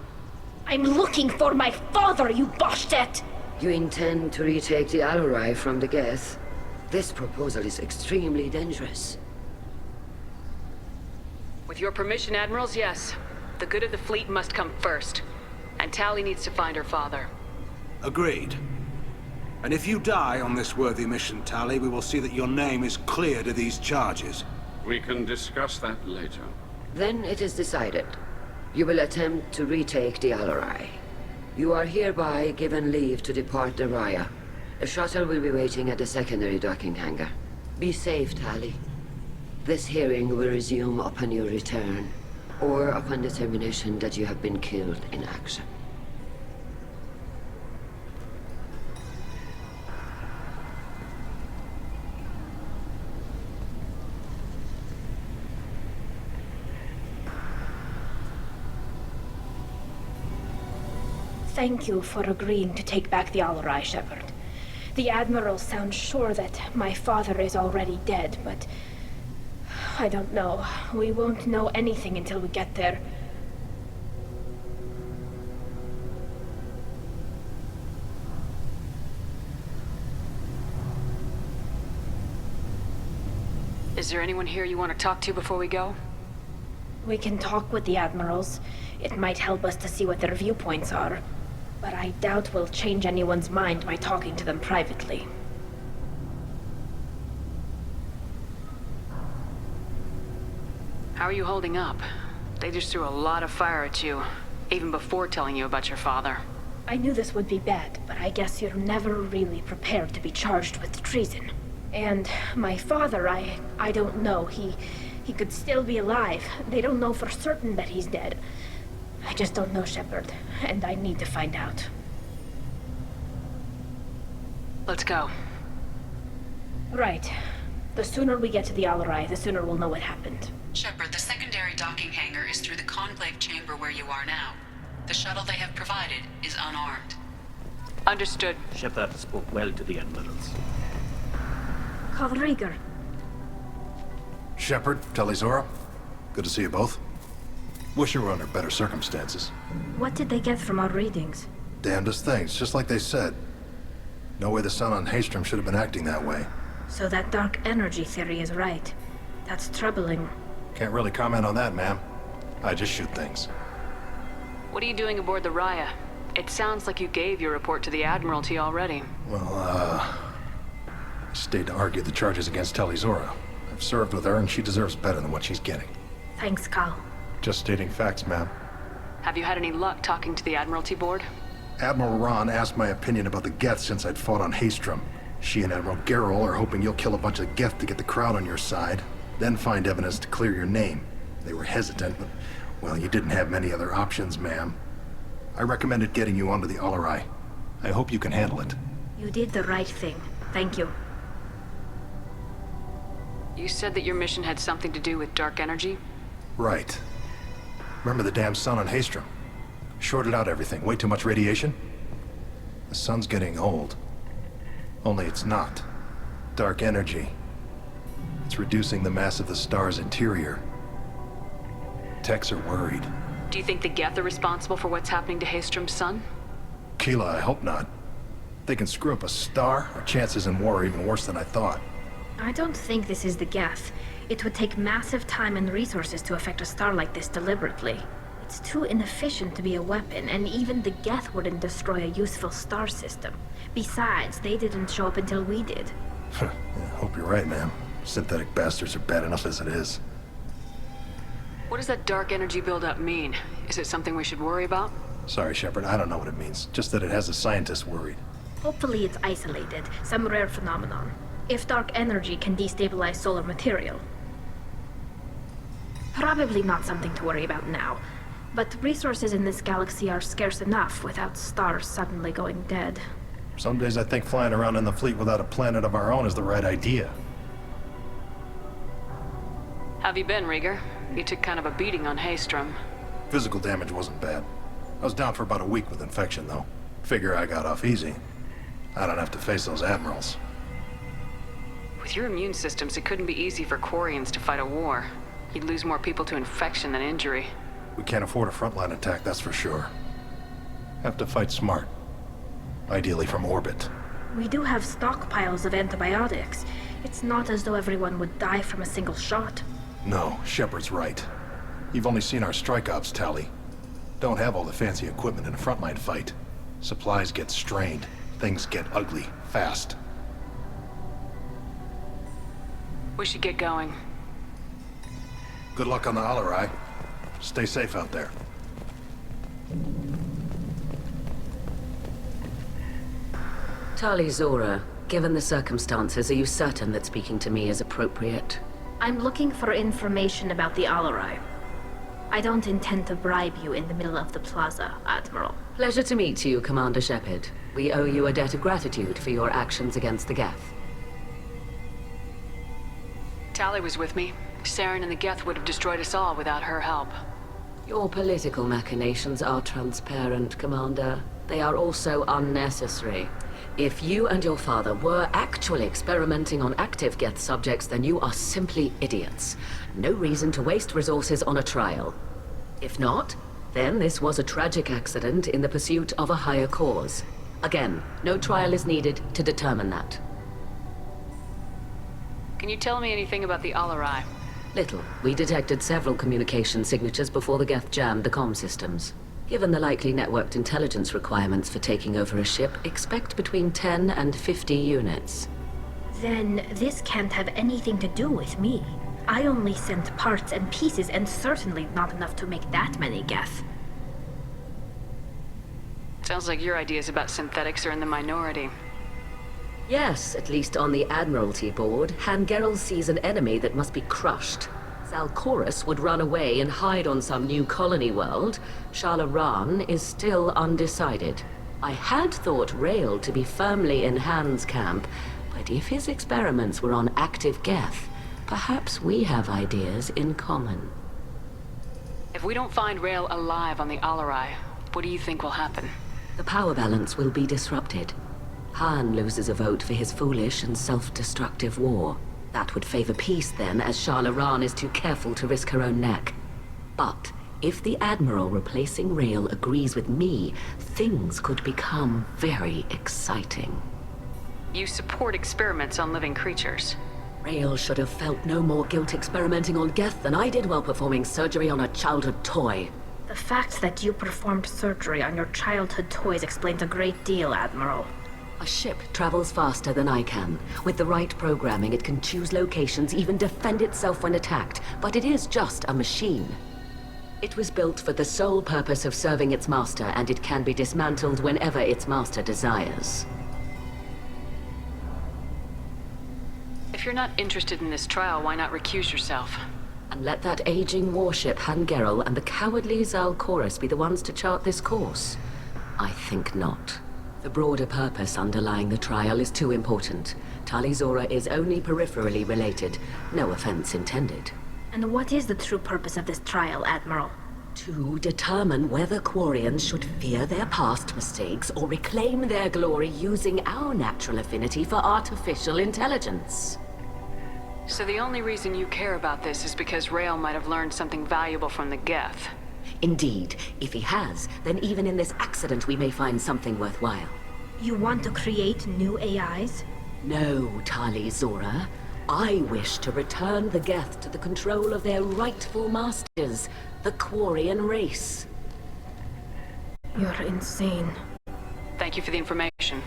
I'm looking for my father, you bastet! You intend to retake the Alarai from the Geth? This proposal is extremely dangerous. With your permission, Admirals, yes. The good of the fleet must come first. And Tali needs to find her father. Agreed. And if you die on this worthy mission, Tali, we will see that your name is cleared of these charges. We can discuss that later. Then it is decided. You will attempt to retake the Alarai. You are hereby given leave to depart the Raya. A shuttle will be waiting at the secondary docking hangar. Be safe, Tali. This hearing will resume upon your return, or upon determination that you have been killed in action. Thank you for agreeing to take back the Alarai, Shepard. The Admiral sounds sure that my father is already dead, but... I don't know. We won't know anything until we get there. Is there anyone here you want to talk to before we go? We can talk with the Admirals. It might help us to see what their viewpoints are. But I doubt we'll change anyone's mind by talking to them privately. How are you holding up? They just threw a lot of fire at you, even before telling you about your father. I knew this would be bad, but I guess you're never really prepared to be charged with treason. And my father, I don't know. He could still be alive. They don't know for certain that he's dead. I just don't know, Shepard, and I need to find out. Let's go. Right. The sooner we get to the Alarai, the sooner we'll know what happened. Shepard, the secondary docking hangar is through the conclave chamber where you are now. The shuttle they have provided is unarmed. Understood. Shepard spoke well to the admirals. Call Rieger. Shepard, Talizora, good to see you both. Wish you were under better circumstances. What did they get from our readings? Damnedest things, just like they said. No way the sun on Haystrom should have been acting that way. So that dark energy theory is right. That's troubling. Can't really comment on that, ma'am. I just shoot things. What are you doing aboard the Raya? It sounds like you gave your report to the Admiralty already. Well, I stayed to argue the charges against Talizora. I've served with her, and she deserves better than what she's getting. Thanks, Cal. Just stating facts, ma'am. Have you had any luck talking to the Admiralty board? Admiral Ron asked my opinion about the Geth since I'd fought on Haystrom. She and Admiral Gerrel are hoping you'll kill a bunch of Geth to get the crowd on your side, then find evidence to clear your name. They were hesitant, but, well, you didn't have many other options, ma'am. I recommended getting you onto the Alarai. I hope you can handle it. You did the right thing. Thank you. You said that your mission had something to do with dark energy? Right. Remember the damn sun on Haystrom? Shorted out everything. Way too much radiation? The sun's getting old. Only it's not. Dark energy. It's reducing the mass of the star's interior. Techs are worried. Do you think the Geth are responsible for what's happening to Haystrom's sun? Keela, I hope not. They can screw up a star. Our chances in war are even worse than I thought. I don't think this is the Geth. It would take massive time and resources to affect a star like this deliberately. It's too inefficient to be a weapon, and even the Geth wouldn't destroy a useful star system. Besides, they didn't show up until we did. Yeah, hope you're right, ma'am. Synthetic bastards are bad enough as it is. What does that dark energy buildup mean? Is it something we should worry about? Sorry, Shepard, I don't know what it means. Just that it has the scientists worried. Hopefully it's isolated, some rare phenomenon. If dark energy can destabilize solar material. Probably not something to worry about now. But resources in this galaxy are scarce enough without stars suddenly going dead. Some days I think flying around in the fleet without a planet of our own is the right idea. Have you been, Rieger? You took kind of a beating on Haystrom. Physical damage wasn't bad. I was down for about a week with infection, though. Figure I got off easy. I don't have to face those admirals. With your immune systems, it couldn't be easy for Quarians to fight a war. You'd lose more people to infection than injury. We can't afford a frontline attack, that's for sure. Have to fight smart. Ideally from orbit. We do have stockpiles of antibiotics. It's not as though everyone would die from a single shot. No, Shepard's right. You've only seen our strike ops tally. Don't have all the fancy equipment in a frontline fight. Supplies get strained. Things get ugly, fast. We should get going. Good luck on the Alarai. Stay safe out there. Talizora, given the circumstances, are you certain that speaking to me is appropriate? I'm looking for information about the Alarai. I don't intend to bribe you in the middle of the plaza, Admiral. Pleasure to meet you, Commander Shepard. We owe you a debt of gratitude for your actions against the Geth. Tali was with me. Saren and the Geth would have destroyed us all without her help. Your political machinations are transparent, Commander. They are also unnecessary. If you and your father were actually experimenting on active Geth subjects, then you are simply idiots. No reason to waste resources on a trial. If not, then this was a tragic accident in the pursuit of a higher cause. Again, no trial is needed to determine that. Can you tell me anything about the Alarai? Little. We detected several communication signatures before the Geth jammed the comm systems. Given the likely networked intelligence requirements for taking over a ship, expect between 10 and 50 units. Then this can't have anything to do with me. I only sent parts and pieces, and certainly not enough to make that many Geth. Sounds like your ideas about synthetics are in the minority. Yes, at least on the Admiralty board, Han Gerrel sees an enemy that must be crushed. Zalcorus would run away and hide on some new colony world. Shalaran is still undecided. I had thought Rael to be firmly in Han's camp, but if his experiments were on active Geth, perhaps we have ideas in common. If we don't find Rael alive on the Alarai, What do you think will happen? The power balance will be disrupted. Han loses a vote for his foolish and self-destructive war. That would favor peace then, as Shala Ran is too careful to risk her own neck. But if the Admiral replacing Rael agrees with me, things could become very exciting. You support experiments on living creatures. Rael should have felt no more guilt experimenting on Geth than I did while performing surgery on a childhood toy. The fact that you performed surgery on your childhood toys explains a great deal, Admiral. A ship travels faster than I can. With the right programming, it can choose locations, even defend itself when attacked. But it is just a machine. It was built for the sole purpose of serving its master, and it can be dismantled whenever its master desires. If you're not interested in this trial, why not recuse yourself? And let that aging warship Han Gerrel and the cowardly Zal Chorus be the ones to chart this course? I think not. The broader purpose underlying the trial is too important. Tali Zora is only peripherally related. No offense intended. And what is the true purpose of this trial, Admiral? To determine whether Quarians should fear their past mistakes or reclaim their glory using our natural affinity for artificial intelligence. So the only reason you care about this is because Rael might have learned something valuable from the Geth. Indeed. If he has, then even in this accident we may find something worthwhile. You want to create new AIs? No, Tali Zora. I wish to return the Geth to the control of their rightful masters, the Quarian race. You're insane. Thank you for the information.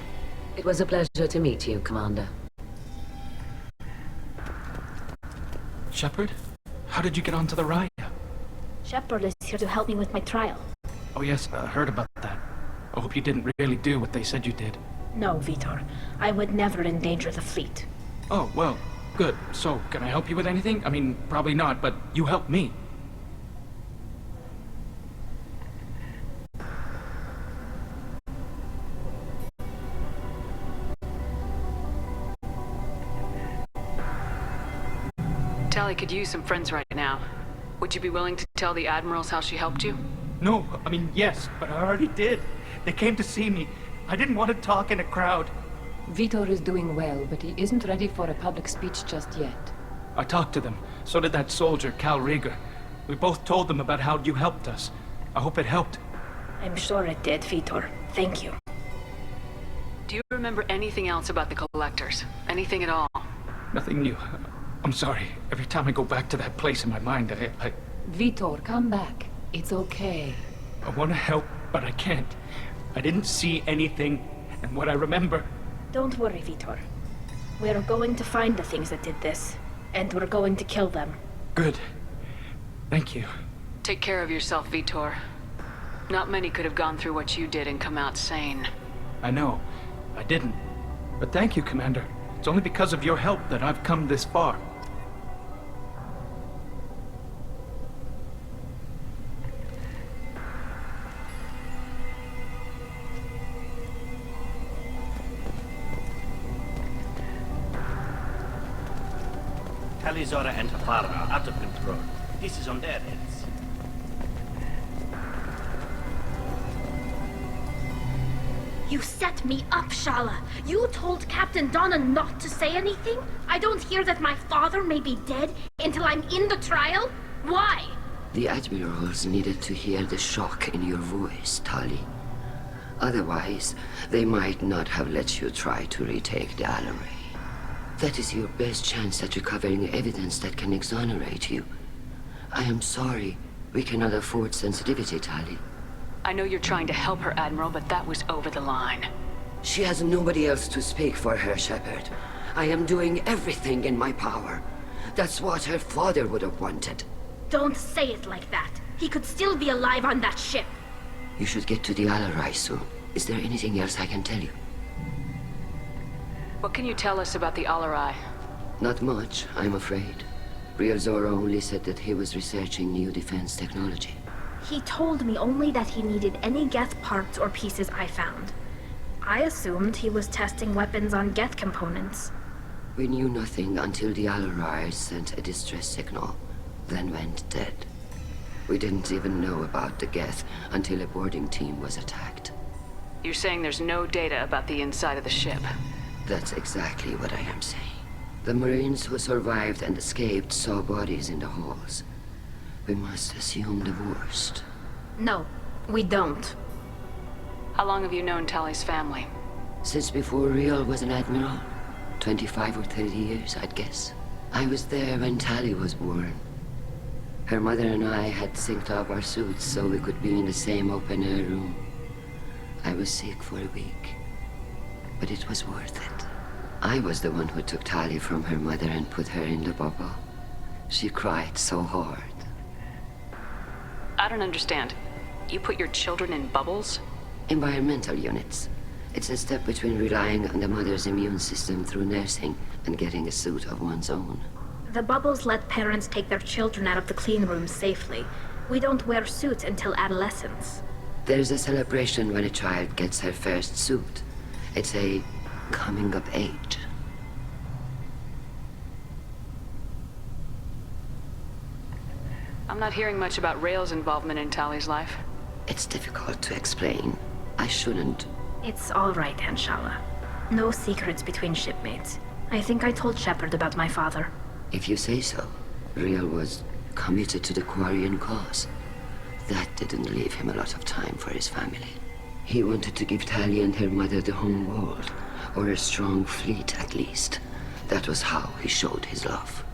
It was a pleasure to meet you, Commander. Shepard? How did you get onto the Raya? Shepard is here to help me with my trial. Oh yes, I heard about that. I hope you didn't really do what they said you did. No, Vitor. I would never endanger the fleet. Oh, well, good. So, can I help you with anything? I mean, probably not, but you helped me. Tali could use some friends right now. Would you be willing to tell the Admirals how she helped you? No, I mean, yes, but I already did. They came to see me. I didn't want to talk in a crowd. Vitor is doing well, but he isn't ready for a public speech just yet. I talked to them. So did that soldier, Cal Rieger. We both told them about how you helped us. I hope it helped. I'm sure it did, Vitor. Thank you. Do you remember anything else about the Collectors? Anything at all? Nothing new. I'm sorry. Every time I go back to that place in my mind, I... Vitor, come back. It's okay. I want to help, but I can't. I didn't see anything, and what I remember... Don't worry, Vitor. We're going to find the things that did this, and we're going to kill them. Good. Thank you. Take care of yourself, Vitor. Not many could have gone through what you did and come out sane. I know. I didn't. But thank you, Commander. It's only because of your help that I've come this far. Tali Zora and Tafara are out of control. This is on their heads. You set me up, Shala. You told Captain Donna not to say anything? I don't hear that my father may be dead until I'm in the trial? Why? The Admirals needed to hear the shock in your voice, Tali. Otherwise, they might not have let you try to retake the Alarai. That is your best chance at recovering evidence that can exonerate you. I am sorry. We cannot afford sensitivity, Tali. I know you're trying to help her, Admiral, but that was over the line. She has nobody else to speak for her, Shepard. I am doing everything in my power. That's what her father would have wanted. Don't say it like that. He could still be alive on that ship. You should get to the Alarai soon. Is there anything else I can tell you? What can you tell us about the Alarai? Not much, I'm afraid. Briel Zora only said that he was researching new defense technology. He told me only that he needed any Geth parts or pieces I found. I assumed he was testing weapons on Geth components. We knew nothing until the Alarai sent a distress signal, then went dead. We didn't even know about the Geth until a boarding team was attacked. You're saying there's no data about the inside of the ship? That's exactly what I am saying. The Marines who survived and escaped saw bodies in the halls. We must assume the worst. No, we don't. How long have you known Tally's family? Since before Riel was an admiral. 25 or 30 years, I'd guess. I was there when Tally was born. Her mother and I had synced up our suits so we could be in the same open-air room. I was sick for a week, but it was worth it. I was the one who took Tally from her mother and put her in the bubble. She cried so hard. I don't understand. You put your children in bubbles? Environmental units. It's a step between relying on the mother's immune system through nursing and getting a suit of one's own. The bubbles let parents take their children out of the clean rooms safely. We don't wear suits until adolescence. There's a celebration when a child gets her first suit. It's a coming of age. I'm not hearing much about Rael's involvement in Tally's life. It's difficult to explain. I shouldn't. It's all right, Anshala. No secrets between shipmates. I think I told Shepard about my father. If you say so. Riel was committed to the Quarian cause. That didn't leave him a lot of time for his family. He wanted to give Tally and her mother the home world, or a strong fleet at least. That was how he showed his love.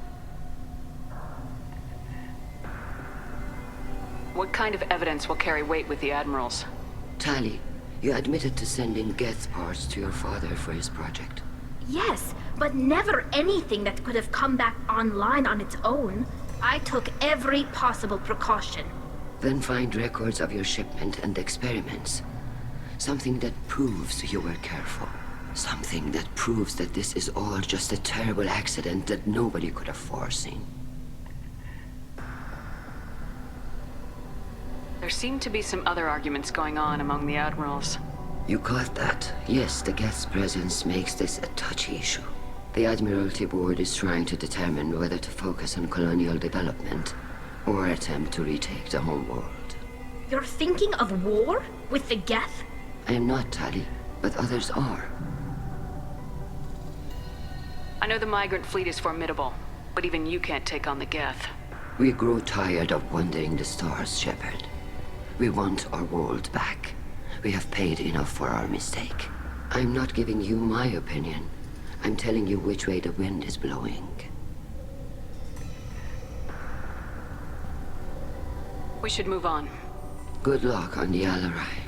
What kind of evidence will carry weight with the Admirals? Tally, you admitted to sending Geth parts to your father for his project. Yes, but never anything that could have come back online on its own. I took every possible precaution. Then find records of your shipment and experiments. Something that proves you were careful. Something that proves that this is all just a terrible accident that nobody could have foreseen. There seem to be some other arguments going on among the Admirals. You caught that? Yes, the Geth's presence makes this a touchy issue. The Admiralty Board is trying to determine whether to focus on colonial development or attempt to retake the home world. You're thinking of war? With the Geth? I am not, Tally, but others are. I know the migrant fleet is formidable, but even you can't take on the Geth. We grow tired of wandering the stars, Shepard. We want our world back. We have paid enough for our mistake. I'm not giving you my opinion. I'm telling you which way the wind is blowing. We should move on. Good luck on the Alarai.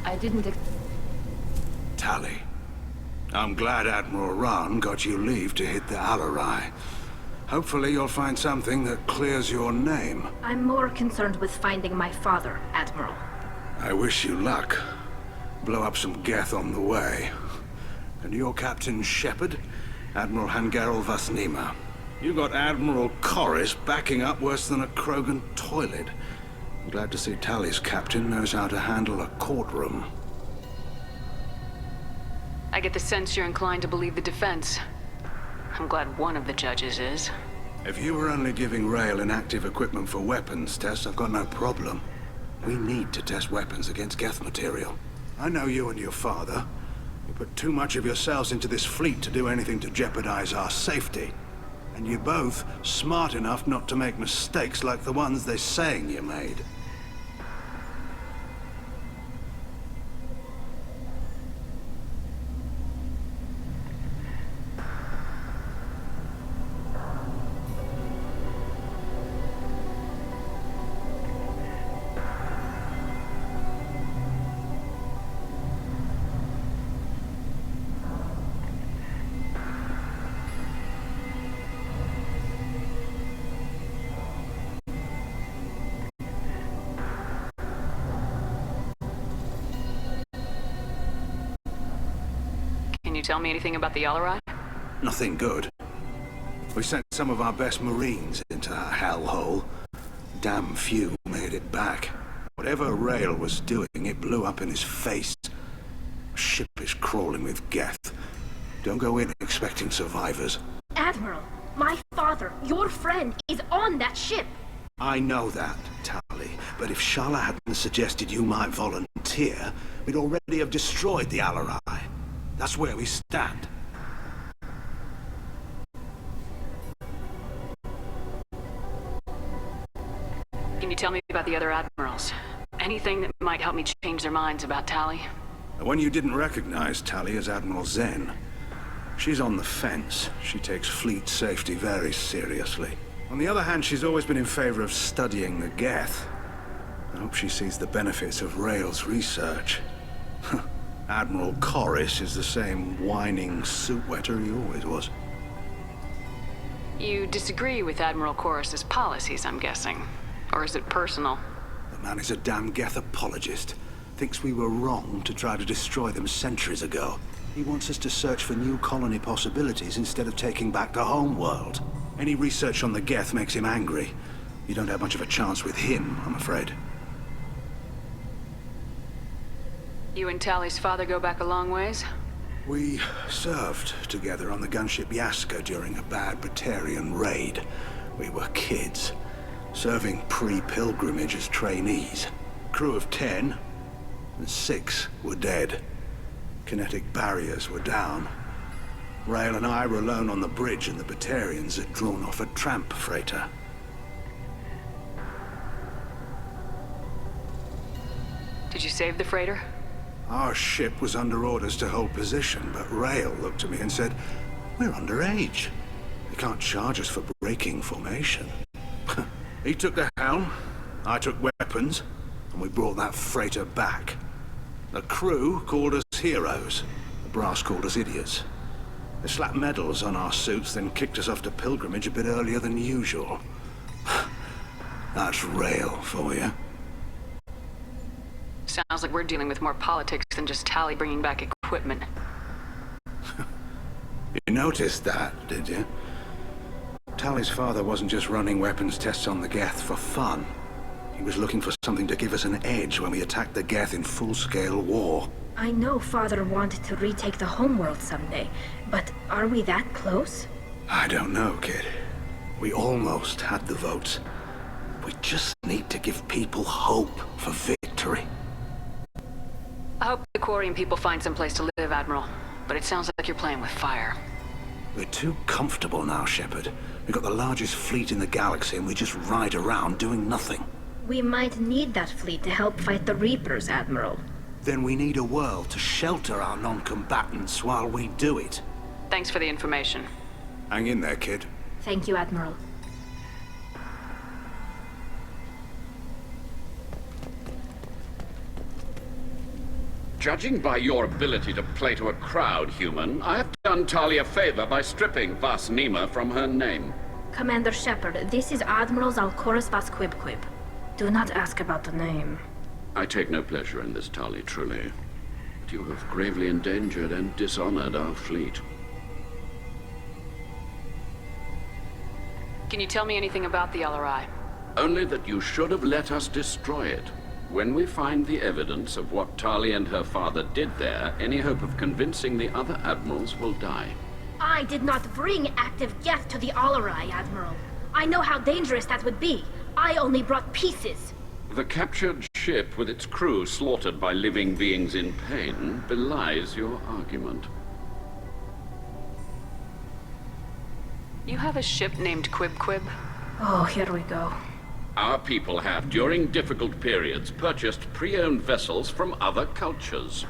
I didn't Tali, I'm glad Admiral Ron got you leave to hit the Alarai. Hopefully you'll find something that clears your name. I'm more concerned with finding my father, Admiral. I wish you luck. Blow up some Geth on the way. And you're Captain Shepard, Admiral Hangarel Vasnima. You got Admiral Corris backing up worse than a Krogan toilet. I'm glad to see Tali's captain knows how to handle a courtroom. I get the sense you're inclined to believe the defense. I'm glad one of the judges is. If you were only giving Rail inactive equipment for weapons tests, I've got no problem. We need to test weapons against Geth material. I know you and your father. You put too much of yourselves into this fleet to do anything to jeopardize our safety. And you're both smart enough not to make mistakes like the ones they're saying you made. Can you tell me anything about the Alarai? Nothing good. We sent some of our best Marines into that hellhole. Damn few made it back. Whatever Rail was doing, it blew up in his face. A ship is crawling with Geth. Don't go in expecting survivors. Admiral, my father, your friend, is on that ship. I know that, Tali, but if Shala hadn't suggested you might volunteer, we'd already have destroyed the Alarai. That's where we stand. Can you tell me about the other admirals? Anything that might help me change their minds about Tali? The one you didn't recognize, Tali, is Admiral Zen. She's on the fence. She takes fleet safety very seriously. On the other hand, she's always been in favor of studying the Geth. I hope she sees the benefits of Rail's research. Admiral Corris is the same whining suit-wetter he always was. You disagree with Admiral Corris's policies, I'm guessing. Or is it personal? The man is a damn Geth apologist. Thinks we were wrong to try to destroy them centuries ago. He wants us to search for new colony possibilities instead of taking back the home world. Any research on the Geth makes him angry. You don't have much of a chance with him, I'm afraid. You and Tali's father go back a long ways? We served together on the gunship Yaska during a bad Batarian raid. We were kids, serving pre-pilgrimage as trainees. Crew of 10, and 6 were dead. Kinetic barriers were down. Rail and I were alone on the bridge, and the Batarians had drawn off a tramp freighter. Did you save the freighter? Our ship was under orders to hold position, but Rail looked at me and said, "We're underage. They can't charge us for breaking formation." He took the helm, I took weapons, and we brought that freighter back. The crew called us heroes. The brass called us idiots. They slapped medals on our suits, then kicked us off to pilgrimage a bit earlier than usual. That's Rail for you. Sounds like we're dealing with more politics than just Tali bringing back equipment. You noticed that, did you? Tali's father wasn't just running weapons tests on the Geth for fun. He was looking for something to give us an edge when we attacked the Geth in full-scale war. I know Father wanted to retake the homeworld someday, but are we that close? I don't know, kid. We almost had the votes. We just need to give people hope for victory. I hope the Quarian people find some place to live, Admiral. But it sounds like you're playing with fire. We're too comfortable now, Shepard. We've got the largest fleet in the galaxy and we just ride around doing nothing. We might need that fleet to help fight the Reapers, Admiral. Then we need a world to shelter our non-combatants while we do it. Thanks for the information. Hang in there, kid. Thank you, Admiral. Judging by your ability to play to a crowd, human, I have done Tali a favor by stripping Vas Nima from her name. Commander Shepard, this is Admiral Zalkorus Vas Quib. Do not ask about the name. I take no pleasure in this, Tali, truly. But you have gravely endangered and dishonored our fleet. Can you tell me anything about the LRI? Only that you should have let us destroy it. When we find the evidence of what Tali and her father did there, any hope of convincing the other admirals will die. I did not bring active Geth to the Alarai, Admiral. I know how dangerous that would be. I only brought pieces. The captured ship with its crew slaughtered by living beings in pain belies your argument. You have a ship named Quib? Oh, here we go. Our people have, during difficult periods, purchased pre-owned vessels from other cultures,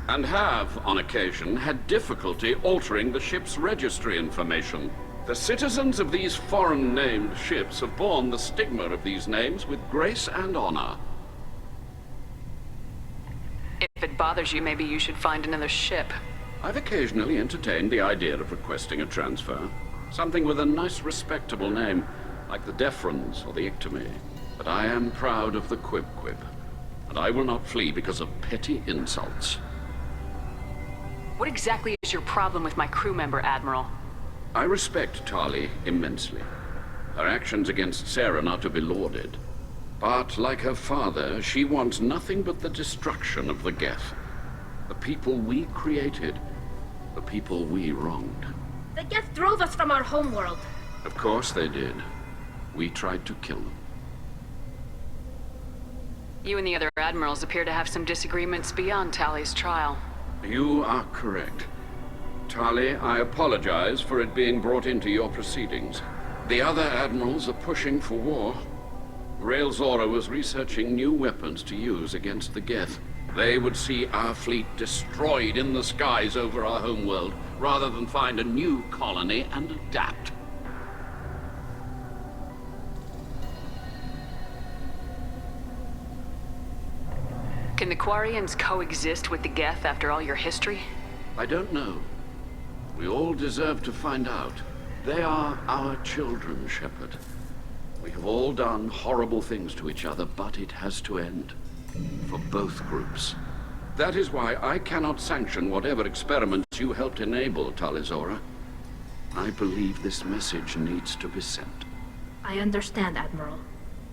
and have, on occasion, had difficulty altering the ship's registry information. The citizens of these foreign-named ships have borne the stigma of these names with grace and honor. If it bothers you, maybe you should find another ship. I've occasionally entertained the idea of requesting a transfer. Something with a nice, respectable name, like the Defrons or the Ictomy. But I am proud of the Quib, and I will not flee because of petty insults. What exactly is your problem with my crew member, Admiral? I respect Tali immensely. Her actions against Saren are to be lauded. But, like her father, she wants nothing but the destruction of the Geth. The people we created. The people we wronged. The Geth drove us from our homeworld. Of course they did. We tried to kill them. You and the other admirals appear to have some disagreements beyond Tali's trial. You are correct. Tali, I apologize for it being brought into your proceedings. The other admirals are pushing for war. Rael Zora was researching new weapons to use against the Geth. They would see our fleet destroyed in the skies over our homeworld, rather than find a new colony and adapt. Can the Quarians coexist with the Geth after all your history? I don't know. We all deserve to find out. They are our children, Shepard. We have all done horrible things to each other, but it has to end. For both groups. That is why I cannot sanction whatever experiments you helped enable, Tali Zora. I believe this message needs to be sent. I understand, Admiral.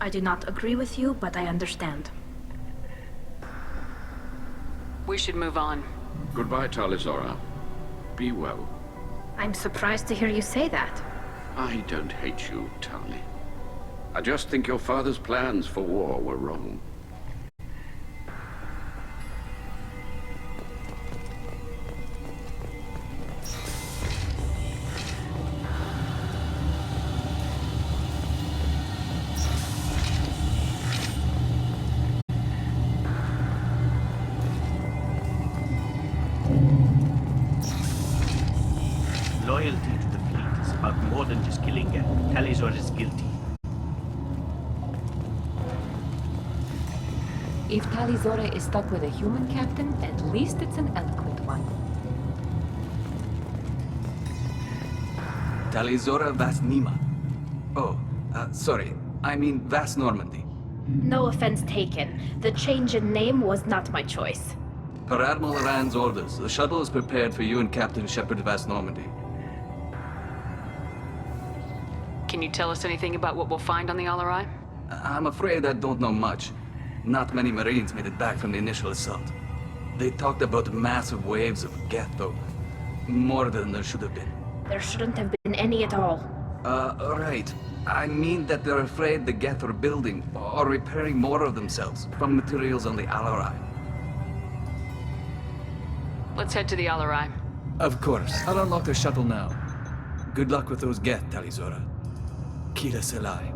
I do not agree with you, but I understand. We should move on. Goodbye, Tali Zora. Be well. I'm surprised to hear you say that. I don't hate you, Tali. I just think your father's plans for war were wrong. Loyalty to the fleet is about more than just killing Geth. Tali Zora is guilty. If Tali Zora is stuck with a human captain, at least it's an eloquent one. Tali Zora Vas Nima. Oh, sorry. I mean Vas Normandy. No offense taken. The change in name was not my choice. Per Admiral Rand's orders, the shuttle is prepared for you and Captain Shepard Vas Normandy. Can you tell us anything about what we'll find on the Alarai? I'm afraid I don't know much. Not many Marines made it back from the initial assault. They talked about massive waves of Geth, though. More than there should have been. There shouldn't have been any at all. Right. I mean that they're afraid the Geth are building or repairing more of themselves from materials on the Alarai. Let's head to the Alarai. Of course. I'll unlock the shuttle now. Good luck with those Geth, Tali Zora. Kila Selai.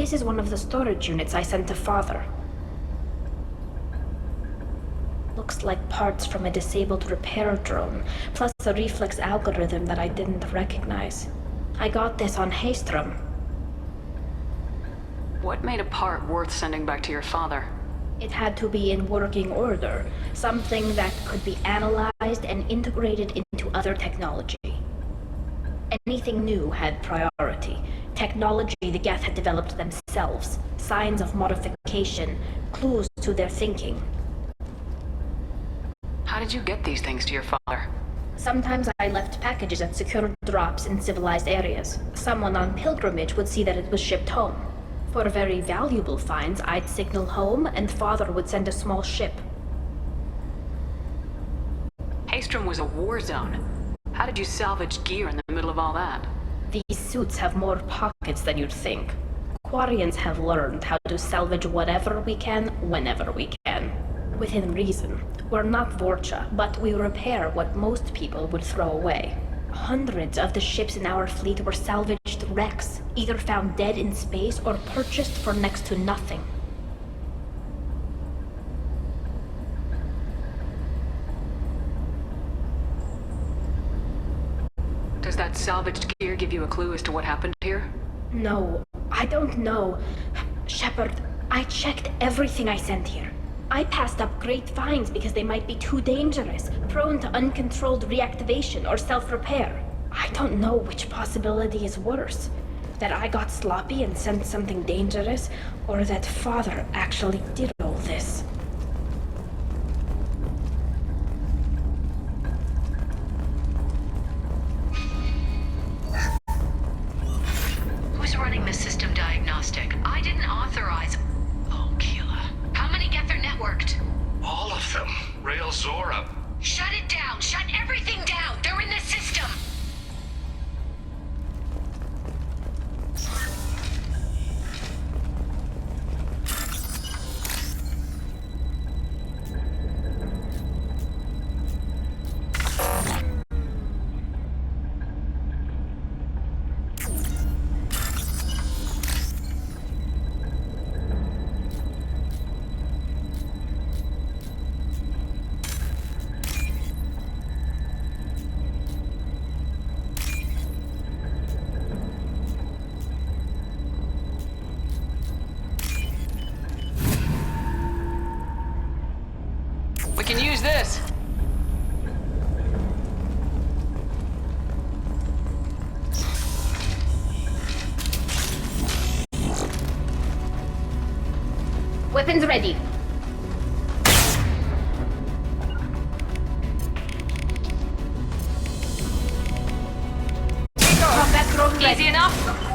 This is one of the storage units I sent to Father. Looks like parts from a disabled repair drone, plus a reflex algorithm that I didn't recognize. I got this on Haystrom. What made a part worth sending back to your father? It had to be in working order, something that could be analyzed and integrated into other technology. Anything new had priority. Technology the Geth had developed themselves, signs of modification, clues to their thinking. How did you get these things to your father? Sometimes I left packages at secure drops in civilized areas. Someone on pilgrimage would see that it was shipped home. For very valuable finds, I'd signal home, and Father would send a small ship. Haystrom was a war zone. How did you salvage gear in the middle of all that? These suits have more pockets than you'd think. Quarians have learned how to salvage whatever we can, whenever we can. Within reason. We're not Vorcha, but we repair what most people would throw away. Hundreds of the ships in our fleet were salvaged wrecks, either found dead in space or purchased for next to nothing. Does that salvaged gear give you a clue as to what happened here? No, I don't know. Shepard, I checked everything I sent here. I passed up great finds because they might be too dangerous, prone to uncontrolled reactivation or self-repair. I don't know which possibility is worse. That I got sloppy and sent something dangerous, or that Father actually did all this. Who's running the system diagnostic? I didn't authorize... Oh, Keela. How many Geth are networked? All of them. Rail Zora. Shut it down! Shut everything down! They're in the system! We can use this. Weapons ready. Combat drone ready. Easy enough?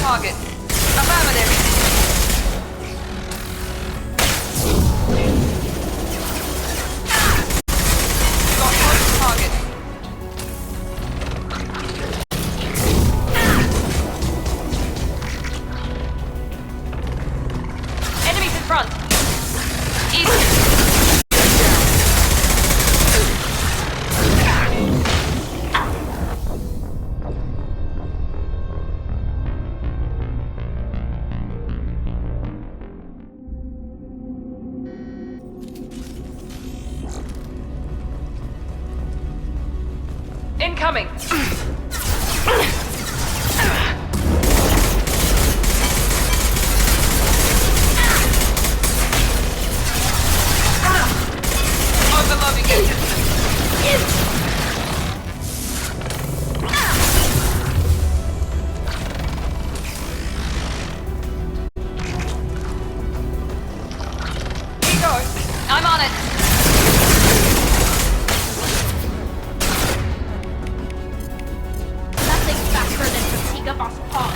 target. Affirmative. Got close target. Enemies in front. East. Incoming! Overloading it! Keep going. I'm on it. Faster than Fatiga Boss Paw.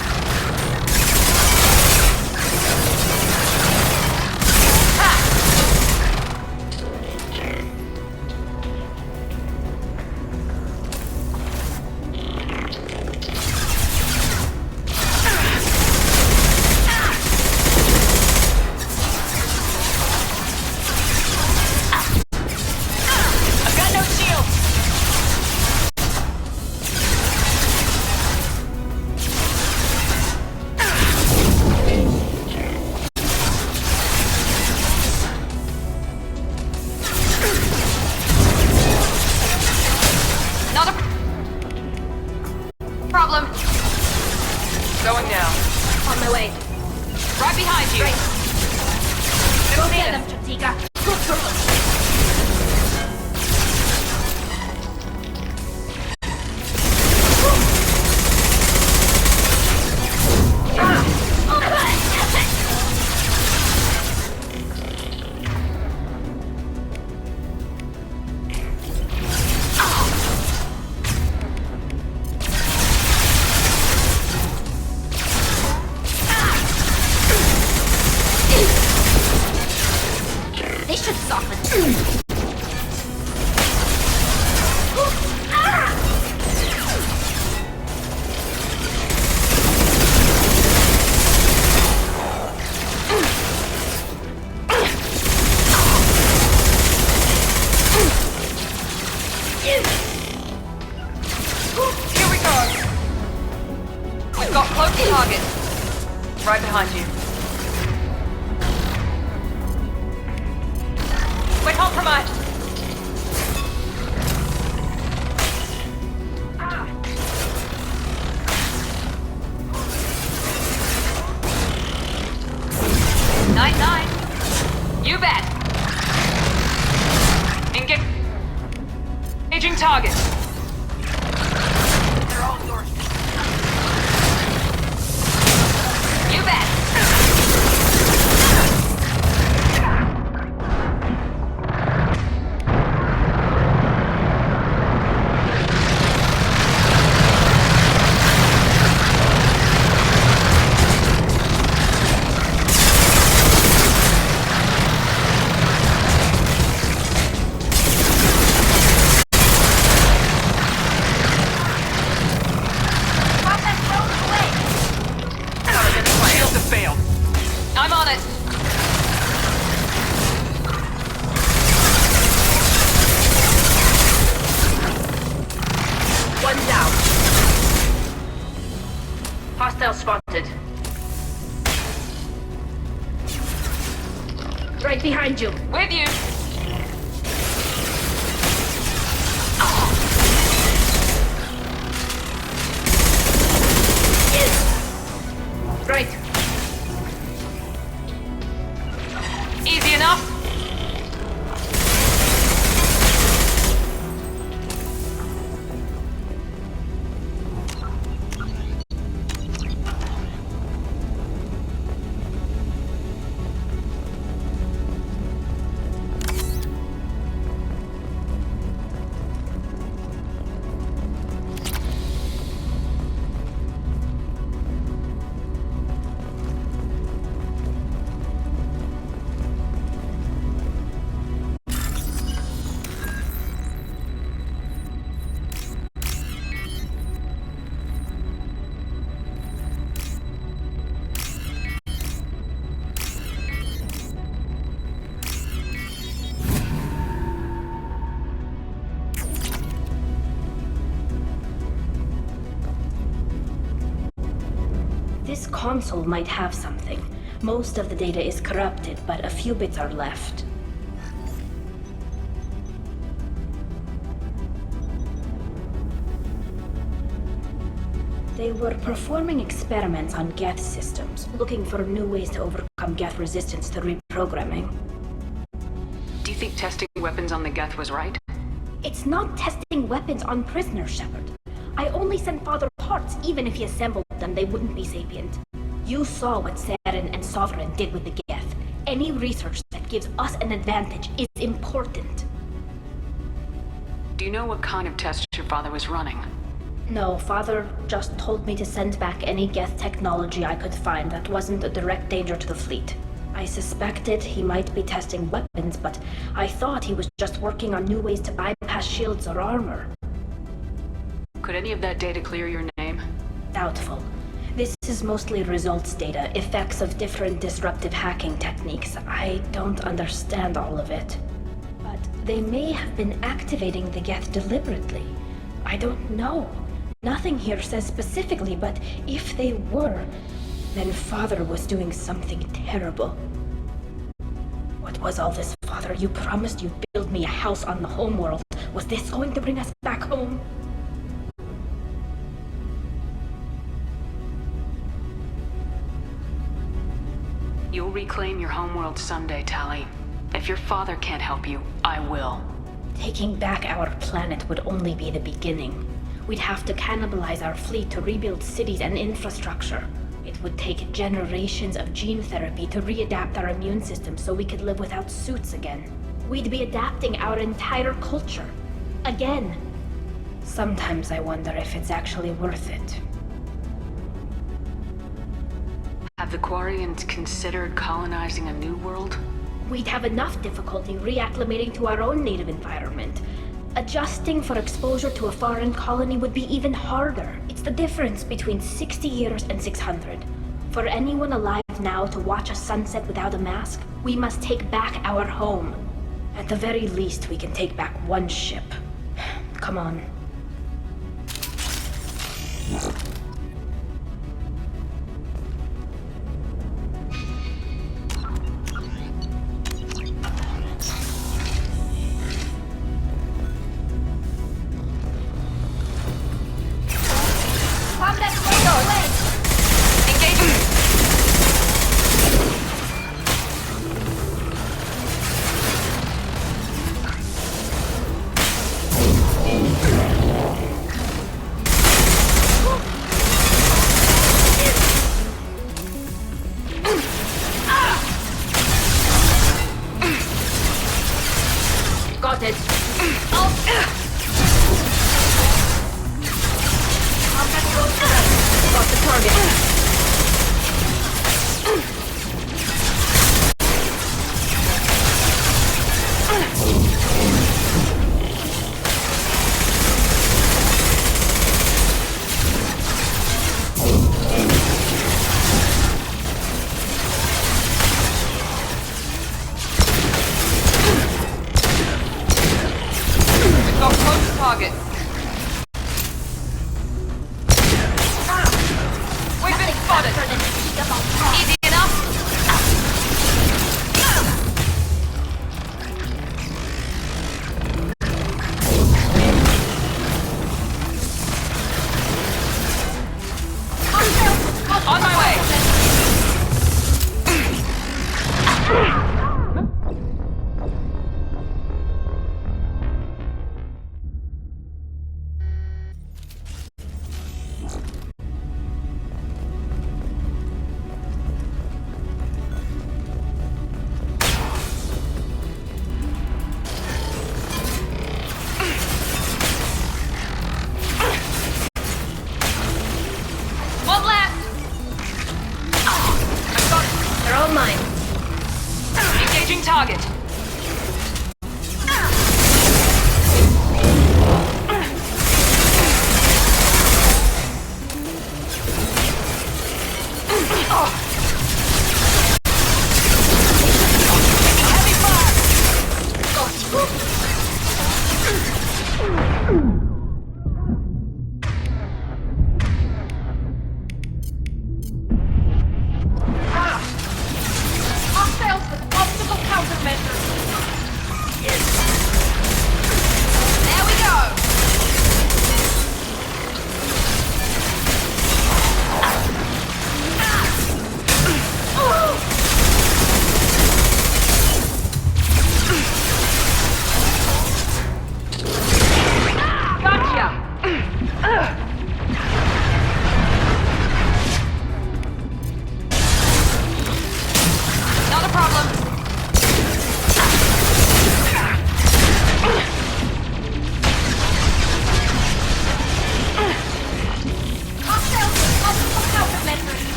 I've got no shield. Problem. Going down. On my way. Right behind you. Right. Go See get us. them, Fatiga. Good girl. They should soften. Here we go. We've got close target. Right behind you. We're compromised. Night. You bet. Engaging target. They're all yours. You bet. Shields have failed. I'm on it. One down. Hostile spotted. Right behind you. With you. Right. Easy enough. This console might have something. Most of the data is corrupted, but a few bits are left. They were performing experiments on Geth systems, looking for new ways to overcome Geth resistance to reprogramming. Do you think testing weapons on the Geth was right? It's not testing weapons on prisoners, Shepard. I only sent Father parts. Even if he assembled them, they wouldn't be sapient. You saw what Saren and Sovereign did with the Geth. Any research that gives us an advantage is important. Do you know what kind of tests your father was running? No, Father just told me to send back any Geth technology I could find that wasn't a direct danger to the fleet. I suspected he might be testing weapons, but I thought he was just working on new ways to bypass shields or armor. Could any of that data clear your name? Doubtful. This is mostly results data, effects of different disruptive hacking techniques. I don't understand all of it. But they may have been activating the Geth deliberately. I don't know. Nothing here says specifically, but if they were, then Father was doing something terrible. What was all this, Father? You promised you'd build me a house on the homeworld. Was this going to bring us back home? You'll reclaim your homeworld someday, Tali. If your father can't help you, I will. Taking back our planet would only be the beginning. We'd have to cannibalize our fleet to rebuild cities and infrastructure. It would take generations of gene therapy to readapt our immune system so we could live without suits again. We'd be adapting our entire culture. Again. Sometimes I wonder if it's actually worth it. Have the Quarians considered colonizing a new world? We'd have enough difficulty reacclimating to our own native environment. Adjusting for exposure to a foreign colony would be even harder. It's the difference between 60 years and 600. For anyone alive now to watch a sunset without a mask, we must take back our home. At the very least, we can take back one ship. Come on. We've been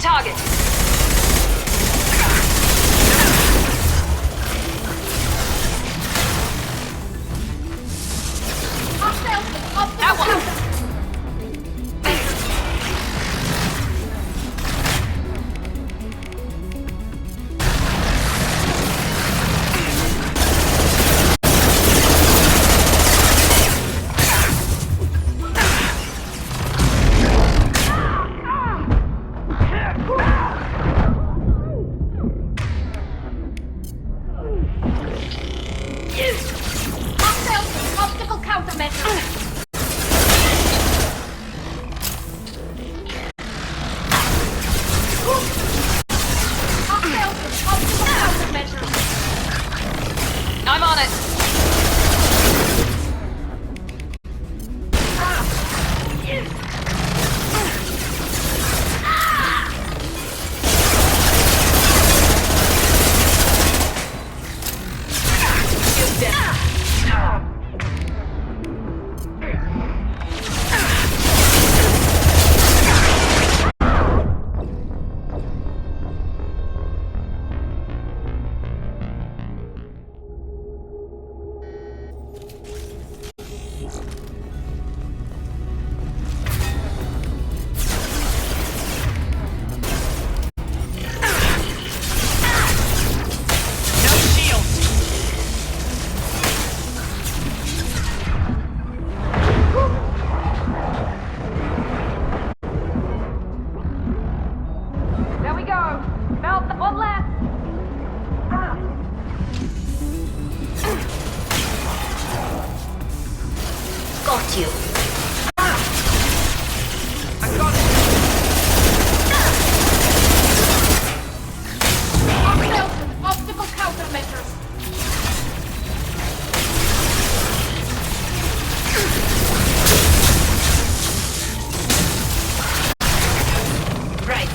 target. That one. Obstacle countermeasure. I'm on it. There we go. Melt the one left. Got you. I got it. Obstacle countermeasures. Right.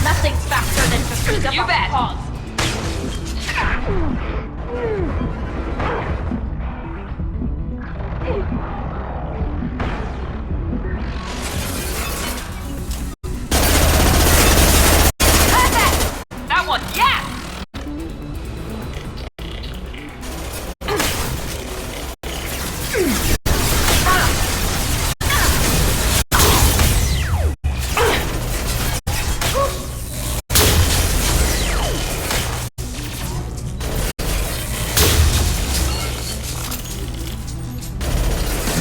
Nothing's faster than pursuit of You bet. cause. That one, yeah!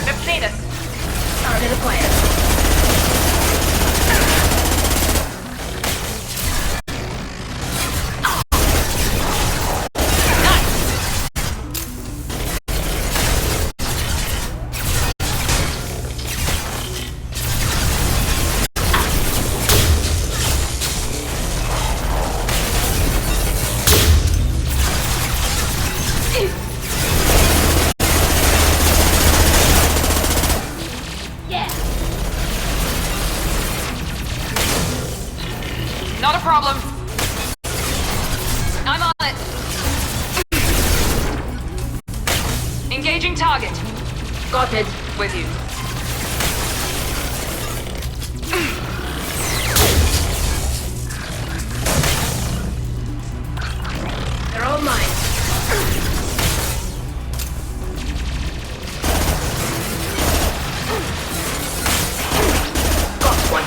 Depletus. Started a plan. Not a problem. I'm on it. Engaging target. Got it. With you. They're all mine. Got one.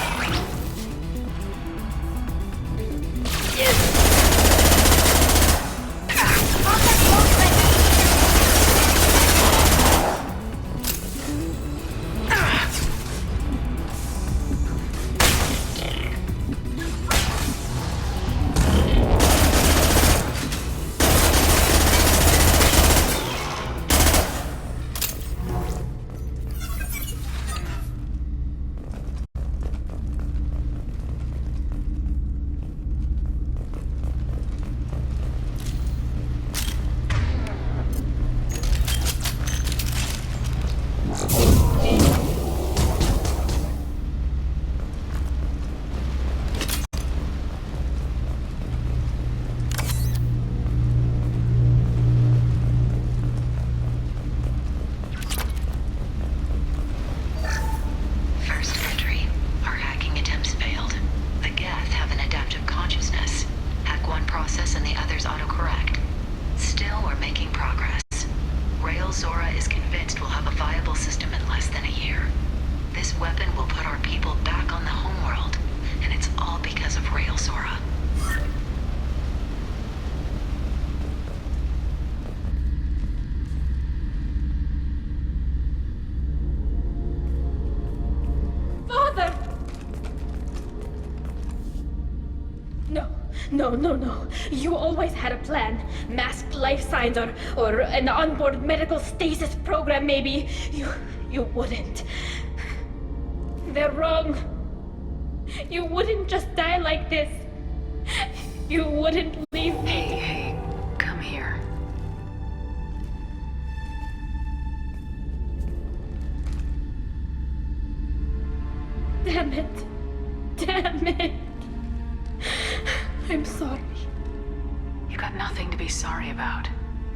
No. You always had a plan. Masked life signs or an onboard medical stasis program, maybe. You wouldn't. They're wrong. You wouldn't just die like this. You wouldn't leave me. Hey, come here. Damn it. I'm sorry. You got nothing to be sorry about.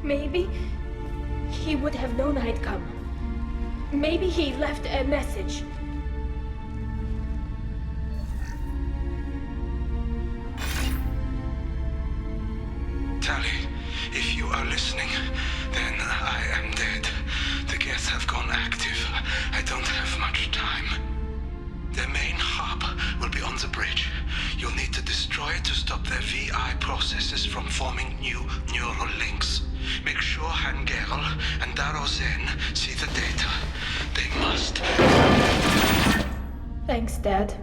Maybe he would have known I'd come. Maybe he left a message. Tali, if you are listening, then I am dead. The Geth have gone active. I don't have much time. Their main hub will be on the bridge. You'll need to destroy it to stop their VI processes from forming new neural links. Make sure Hangerl and Daro Zen see the data. They must. Thanks, Dad.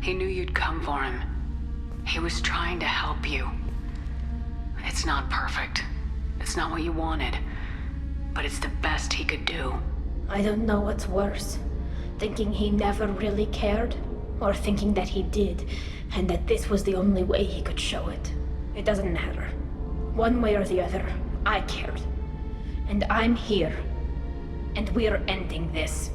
He knew you'd come for him. He was trying to help you. It's not perfect. It's not what you wanted. But it's the best he could do. I don't know what's worse. Thinking he never really cared, or thinking that he did, and that this was the only way he could show it. It doesn't matter. One way or the other, I cared. And I'm here. And we're ending this.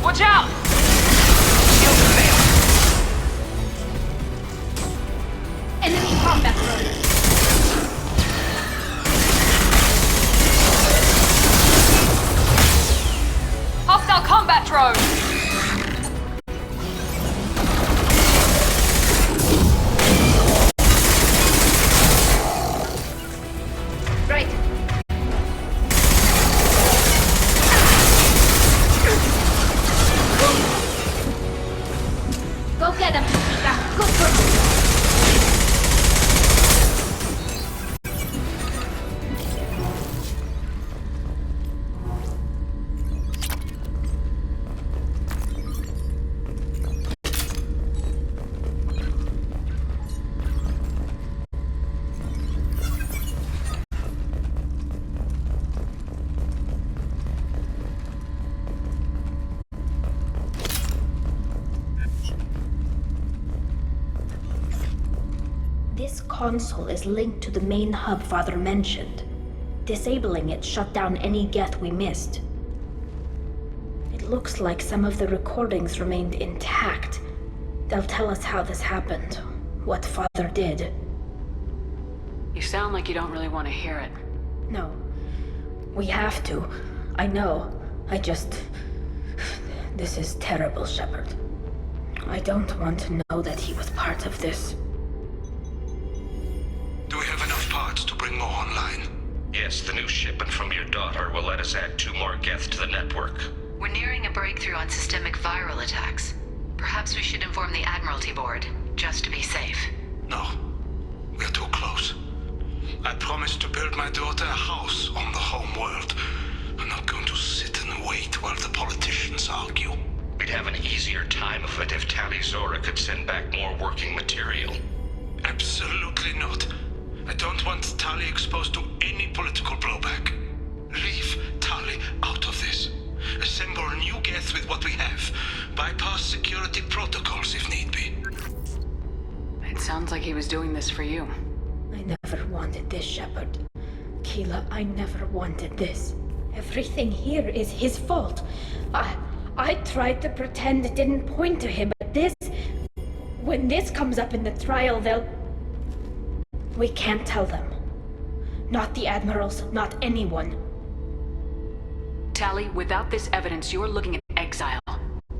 Watch out! Enemy combat drone. Hostile combat drone! Right. Go get him, Chica. Good for you. This console is linked to the main hub Father mentioned. Disabling it shut down any Geth we missed. It looks like some of the recordings remained intact. They'll tell us how this happened, what Father did. You sound like you don't really want to hear it. No. We have to. I know. This is terrible, Shepard. I don't want to know that he was part of this. Do we have enough parts to bring more online? Yes, the new shipment from your daughter will let us add 2 more Geth to the network. We're nearing a breakthrough on systemic viral attacks. Perhaps we should inform the Admiralty Board, just to be safe. No. We're too close. I promised to build my daughter a house on the home world. I'm not going to sit and wait while the politicians argue. We'd have an easier time of it if Tali Zora could send back more working material. Absolutely not. I don't want Tali exposed to any political blowback. Leave Tali out of this. Assemble new Geth with what we have. Bypass security protocols if need be. It sounds like he was doing this for you. I never wanted this, Shepard. Keela, I never wanted this. Everything here is his fault. I tried to pretend it didn't point to him, but when this comes up in the trial, we can't tell them. Not the admirals, not anyone. Tali, without this evidence, you're looking at exile.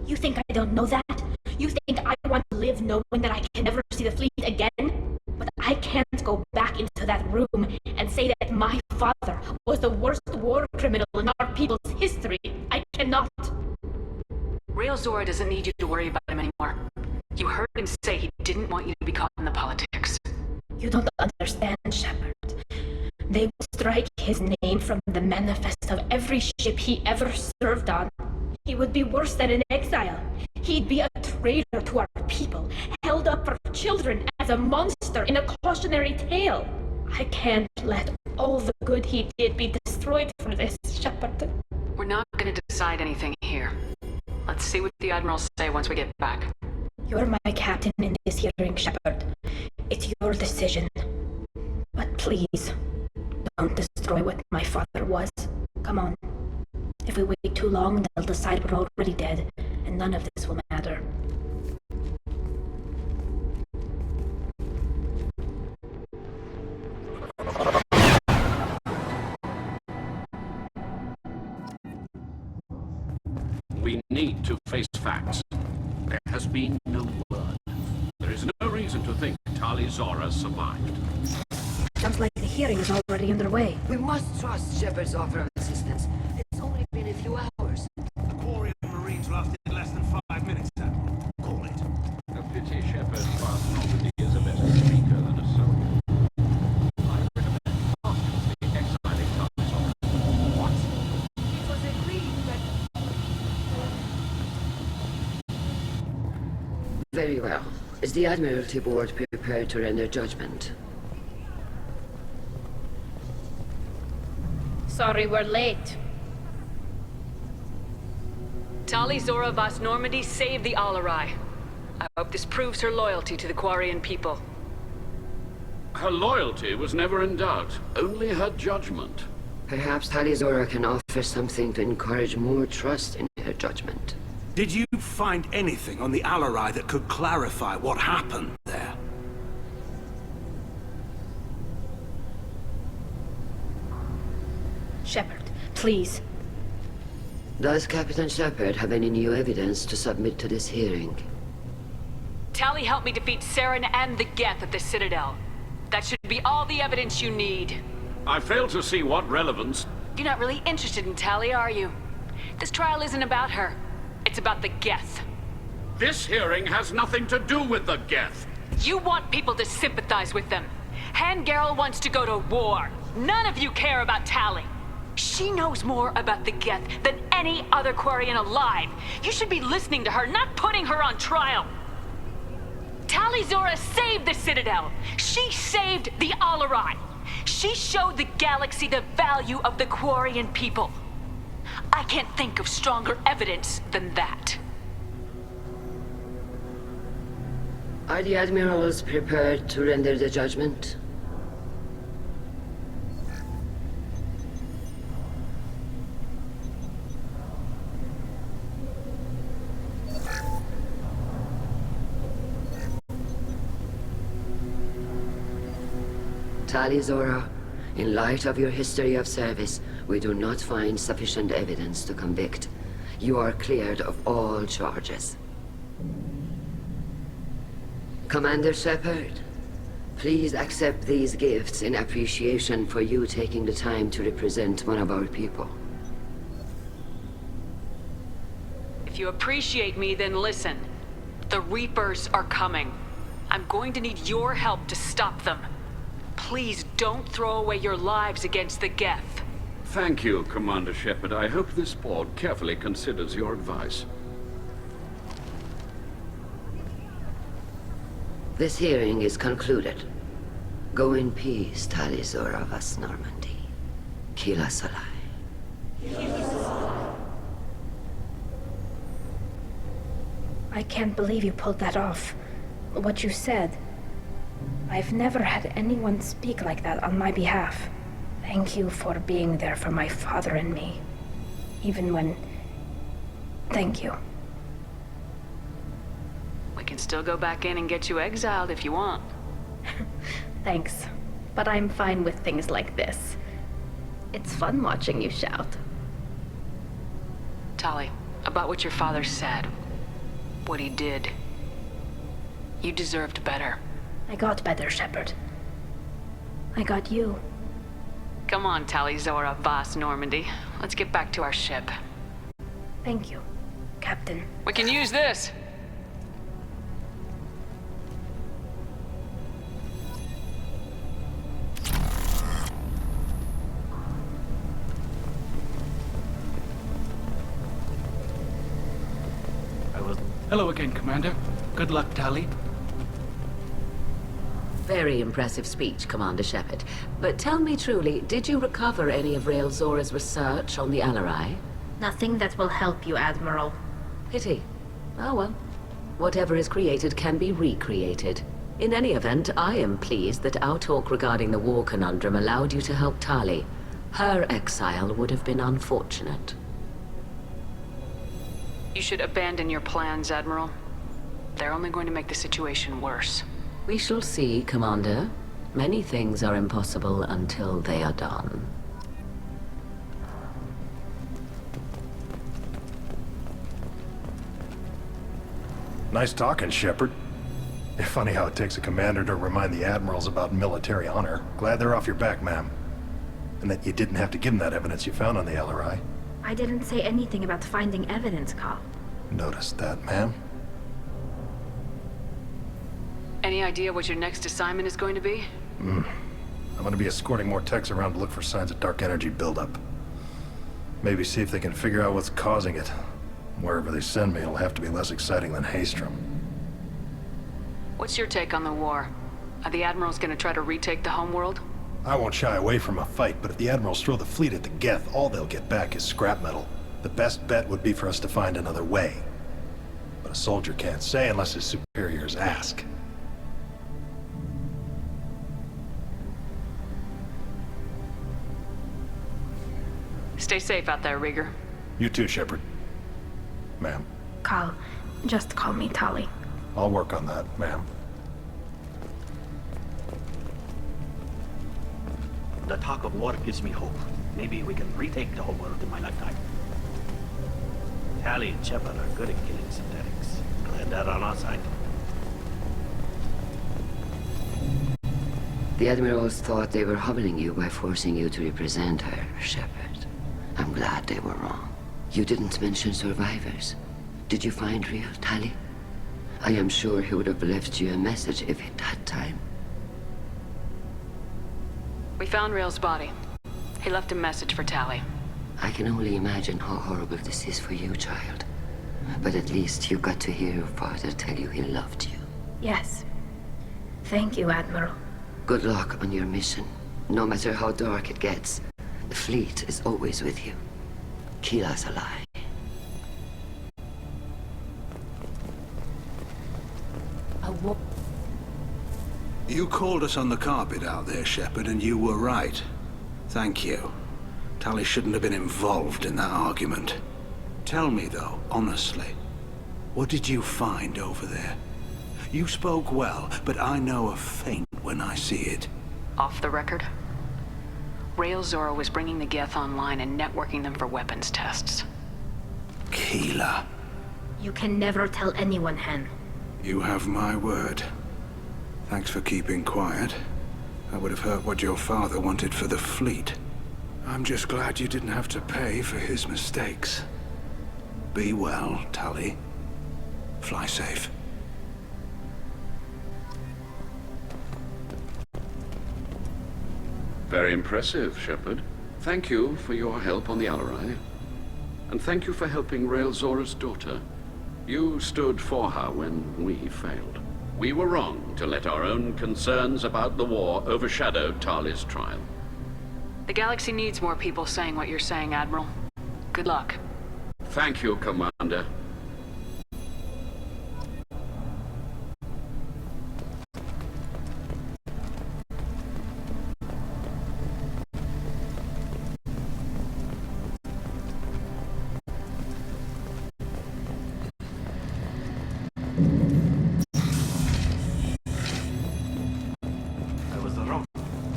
You think I don't know that? You think I want to live knowing that I can never see the fleet again? But I can't go back into that room and say that my father was the worst war criminal in our people's history. I cannot. Rael Zora doesn't need you to worry about him anymore. You heard him say he didn't want you to be caught in the politics. You don't understand, Shepard. They would strike his name from the manifest of every ship he ever served on. He would be worse than an exile. He'd be a traitor to our people, held up for children as a monster in a cautionary tale. I can't let all the good he did be destroyed for this, Shepard. We're not going to decide anything here. Let's see what the admirals say once we get back. You're my captain in this hearing, Shepard. It's your decision. But please, don't destroy what my father was. Come on. If we wait too long, they'll decide we're already dead, and none of this will matter. We need to face facts. There has been no blood. There is no reason to think Tali Zora survived. Sounds like the hearing is already underway. We must trust Shepard's offer of assistance. It's only been a few hours. The Quarian Marines lasted less than 5 minutes, Admiral. Call it. A pity Shepard's past Normandy is a better speaker than a soldier. I recommend cautiously exiling Tali Zora. What? It was agreed that... Very well. Is the Admiralty Board prepared to render judgment? Sorry we're late. Tali Zora Vas Normandy saved the Alarai. I hope this proves her loyalty to the Quarian people. Her loyalty was never in doubt, only her judgment. Perhaps Tali Zora can offer something to encourage more trust in her judgment. Did you find anything on the Alarai that could clarify what happened there? Shepard, please. Does Captain Shepard have any new evidence to submit to this hearing? Tali helped me defeat Saren and the Geth at the Citadel. That should be all the evidence you need. I fail to see what relevance. You're not really interested in Tali, are you? This trial isn't about her. It's about the Geth. This hearing has nothing to do with the Geth. You want people to sympathize with them. Han Garel wants to go to war. None of you care about Tali. She knows more about the Geth than any other Quarian alive. You should be listening to her, not putting her on trial. Tali Zora saved the Citadel. She saved the Alarai. She showed the galaxy the value of the Quarian people. I can't think of stronger evidence than that. Are the admirals prepared to render the judgment? Tali Zora, in light of your history of service, we do not find sufficient evidence to convict. You are cleared of all charges. Commander Shepard, please accept these gifts in appreciation for you taking the time to represent one of our people. If you appreciate me, then listen. The Reapers are coming. I'm going to need your help to stop them. Please don't throw away your lives against the Geth. Thank you, Commander Shepard. I hope this board carefully considers your advice. This hearing is concluded. Go in peace, Tali Zora Vas Normandy. Kila Salai. I can't believe you pulled that off. What you said. I've never had anyone speak like that on my behalf. Thank you for being there for my father and me. Even when... Thank you. We can still go back in and get you exiled if you want. Thanks. But I'm fine with things like this. It's fun watching you shout. Tali, about what your father said. What he did. You deserved better. I got better, Shepard. I got you. Come on, Tali Zora Vas Normandy. Let's get back to our ship. Thank you, Captain. We can use this! Hello again, Commander. Good luck, Tali. Very impressive speech, Commander Shepard. But tell me truly, did you recover any of Rael Zora's research on the Alarai? Nothing that will help you, Admiral. Pity. Oh well. Whatever is created can be recreated. In any event, I am pleased that our talk regarding the war conundrum allowed you to help Tali. Her exile would have been unfortunate. You should abandon your plans, Admiral. They're only going to make the situation worse. We shall see, Commander. Many things are impossible until they are done. Nice talking, Shepard. Funny how it takes a commander to remind the admirals about military honor. Glad they're off your back, ma'am. And that you didn't have to give them that evidence you found on the LRI. I didn't say anything about finding evidence, Carl. Noticed that, ma'am. Any idea what your next assignment is going to be? I'm gonna be escorting more techs around to look for signs of dark energy buildup. Maybe see if they can figure out what's causing it. Wherever they send me, it'll have to be less exciting than Haystrom. What's your take on the war? Are the Admirals gonna try to retake the homeworld? I won't shy away from a fight, but if the Admirals throw the fleet at the Geth, all they'll get back is scrap metal. The best bet would be for us to find another way. But a soldier can't say unless his superiors ask. Stay safe out there, Rieger. You too, Shepard. Ma'am. Carl, just call me Tali. I'll work on that, ma'am. The talk of war gives me hope. Maybe we can retake the whole world in my lifetime. Tali and Shepard are good at killing synthetics. Glad they're on our side. The Admirals thought they were humbling you by forcing you to represent her, Shepard. I'm glad they were wrong. You didn't mention survivors. Did you find real Tali? I am sure he would have left you a message if he'd had time. We found Rael's body. He left a message for Tali. I can only imagine how horrible this is for you, child. But at least you got to hear your father tell you he loved you. Yes. Thank you, Admiral. Good luck on your mission. No matter how dark it gets, the fleet is always with you. Kila Salai. You called us on the carpet out there, Shepard, and you were right. Thank you. Tali shouldn't have been involved in that argument. Tell me, though, honestly, what did you find over there? You spoke well, but I know a feint when I see it. Off the record? Rael Zora was bringing the Geth online and networking them for weapons tests. Keeler. You can never tell anyone, Hen. You have my word. Thanks for keeping quiet. I would have heard what your father wanted for the fleet. I'm just glad you didn't have to pay for his mistakes. Be well, Tali. Fly safe. Very impressive, Shepard. Thank you for your help on the Alarai. And thank you for helping Rael Zora's daughter. You stood for her when we failed. We were wrong to let our own concerns about the war overshadow Tali's trial. The galaxy needs more people saying what you're saying, Admiral. Good luck. Thank you, Commander. I was wrong.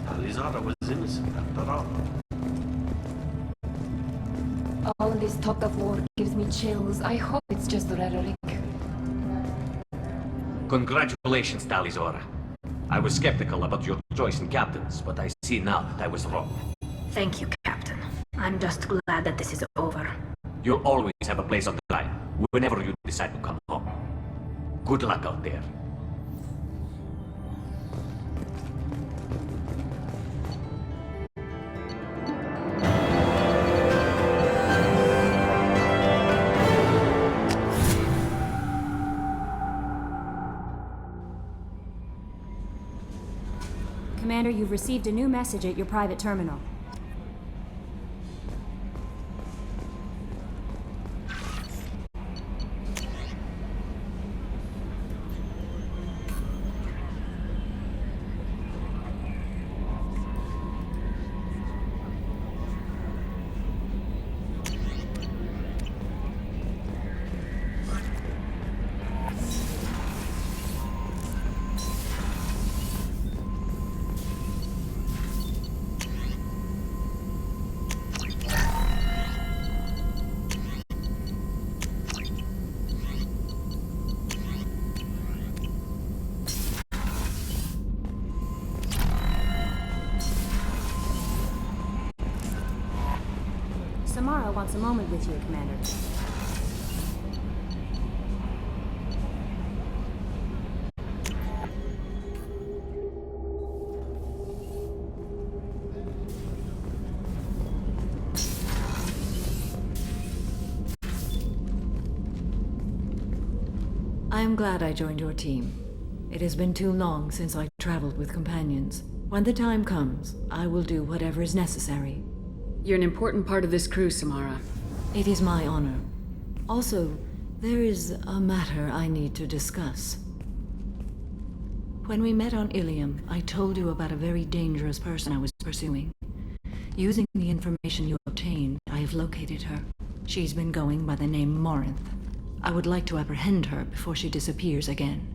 Tali Zora was innocent after all. All this talk of war gives me chills. I hope it's just rhetoric. Congratulations, Tali Zora. I was skeptical about your choice in captains, but I see now that I was wrong. Thank you, Captain. I'm just glad that this is over. You'll always have a place on the line, whenever you decide to come home. Good luck out there. Commander, you've received a new message at your private terminal. Samara wants a moment with you, Commander. I am glad I joined your team. It has been too long since I traveled with companions. When the time comes, I will do whatever is necessary. You're an important part of this crew, Samara. It is my honor. Also, there is a matter I need to discuss. When we met on Ilium, I told you about a very dangerous person I was pursuing. Using the information you obtained, I have located her. She's been going by the name Morinth. I would like to apprehend her before she disappears again.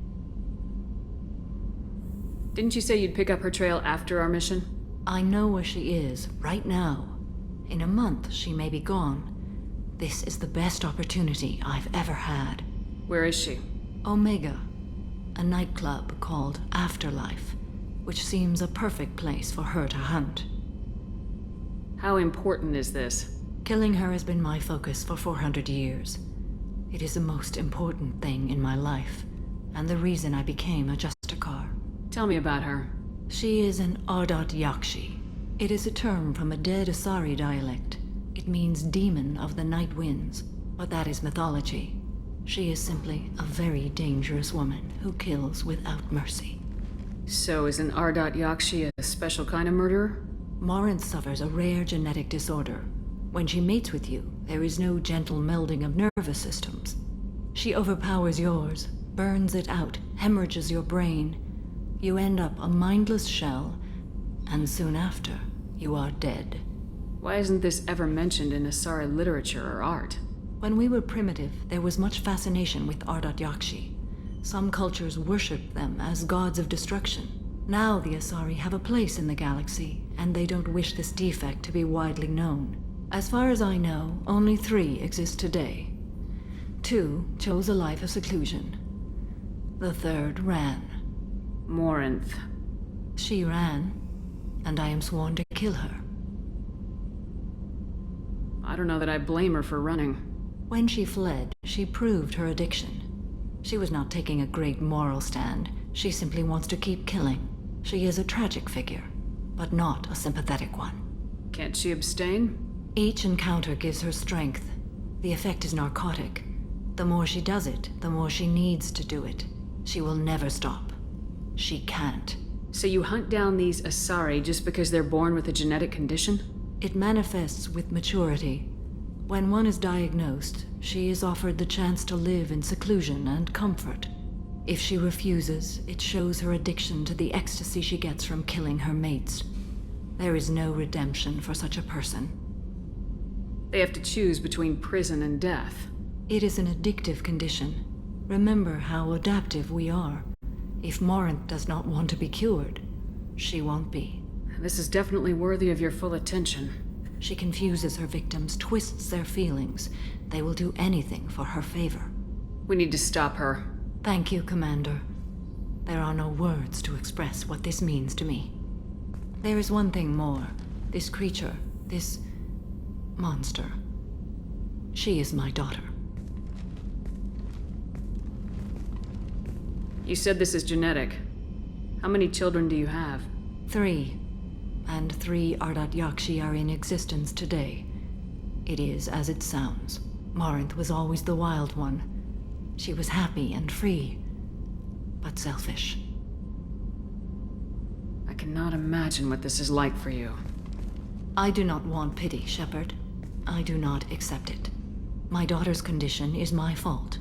Didn't you say you'd pick up her trail after our mission? I know where she is, right now. In a month, she may be gone. This is the best opportunity I've ever had. Where is she? Omega, a nightclub called Afterlife, which seems a perfect place for her to hunt. How important is this? Killing her has been my focus for 400 years. It is the most important thing in my life, and the reason I became a Justicar. Tell me about her. She is an Ardat Yakshi. It is a term from a dead Asari dialect. It means demon of the night winds, but that is mythology. She is simply a very dangerous woman who kills without mercy. So is an Ardat Yakshi a special kind of murderer? Morinth suffers a rare genetic disorder. When she mates with you, there is no gentle melding of nervous systems. She overpowers yours, burns it out, hemorrhages your brain. You end up a mindless shell, and soon after, you are dead. Why isn't this ever mentioned in Asari literature or art? When we were primitive, there was much fascination with Ardat Yakshi. Some cultures worshipped them as gods of destruction. Now the Asari have a place in the galaxy, and they don't wish this defect to be widely known. As far as I know, only 3 exist today. 2 chose a life of seclusion. The 3rd ran. Morinth. She ran, and I am sworn to kill her. I don't know that I blame her for running. When she fled, she proved her addiction. She was not taking a great moral stand. She simply wants to keep killing. She is a tragic figure, but not a sympathetic one. Can't she abstain? Each encounter gives her strength. The effect is narcotic. The more she does it, the more she needs to do it. She will never stop. She can't. So you hunt down these Asari just because they're born with a genetic condition? It manifests with maturity. When one is diagnosed, she is offered the chance to live in seclusion and comfort. If she refuses, it shows her addiction to the ecstasy she gets from killing her mates. There is no redemption for such a person. They have to choose between prison and death. It is an addictive condition. Remember how adaptive we are. If Morinth does not want to be cured, she won't be. This is definitely worthy of your full attention. She confuses her victims, twists their feelings. They will do anything for her favor. We need to stop her. Thank you, Commander. There are no words to express what this means to me. There is one thing more. This creature, this monster. She is my daughter. You said this is genetic. How many children do you have? 3. And 3 Ardat Yakshi are in existence today. It is as it sounds. Morinth was always the wild one. She was happy and free, but selfish. I cannot imagine what this is like for you. I do not want pity, Shepard. I do not accept it. My daughter's condition is my fault,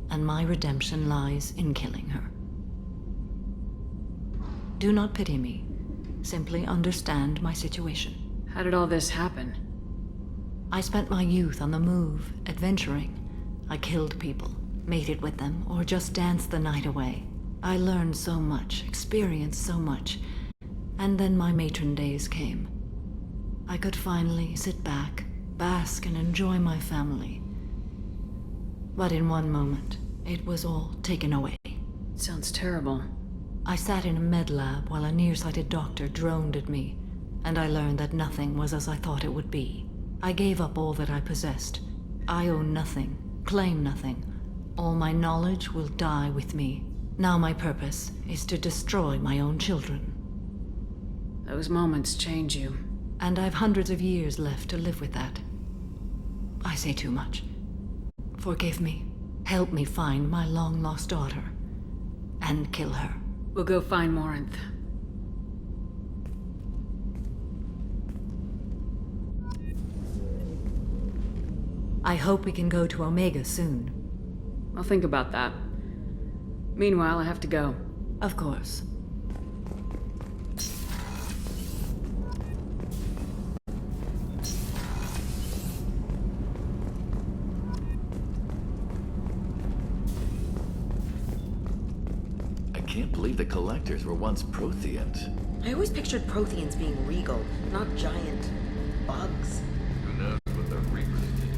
and my redemption lies in killing her. Do not pity me. Simply understand my situation. How did all this happen? I spent my youth on the move, adventuring. I killed people, mated with them, or just danced the night away. I learned so much, experienced so much, and then my matron days came. I could finally sit back, bask and enjoy my family. But in one moment, it was all taken away. Sounds terrible. I sat in a med lab while a nearsighted doctor droned at me, and I learned that nothing was as I thought it would be. I gave up all that I possessed. I own nothing, claim nothing. All my knowledge will die with me. Now my purpose is to destroy my own children. Those moments change you. And I've hundreds of years left to live with that. I say too much. Forgive me. Help me find my long-lost daughter. And kill her. We'll go find Morinth. I hope we can go to Omega soon. I'll think about that. Meanwhile, I have to go. Of course. I can't believe the Collectors were once Protheans. I always pictured Protheans being regal, not giant bugs. Who knows what the Reapers did?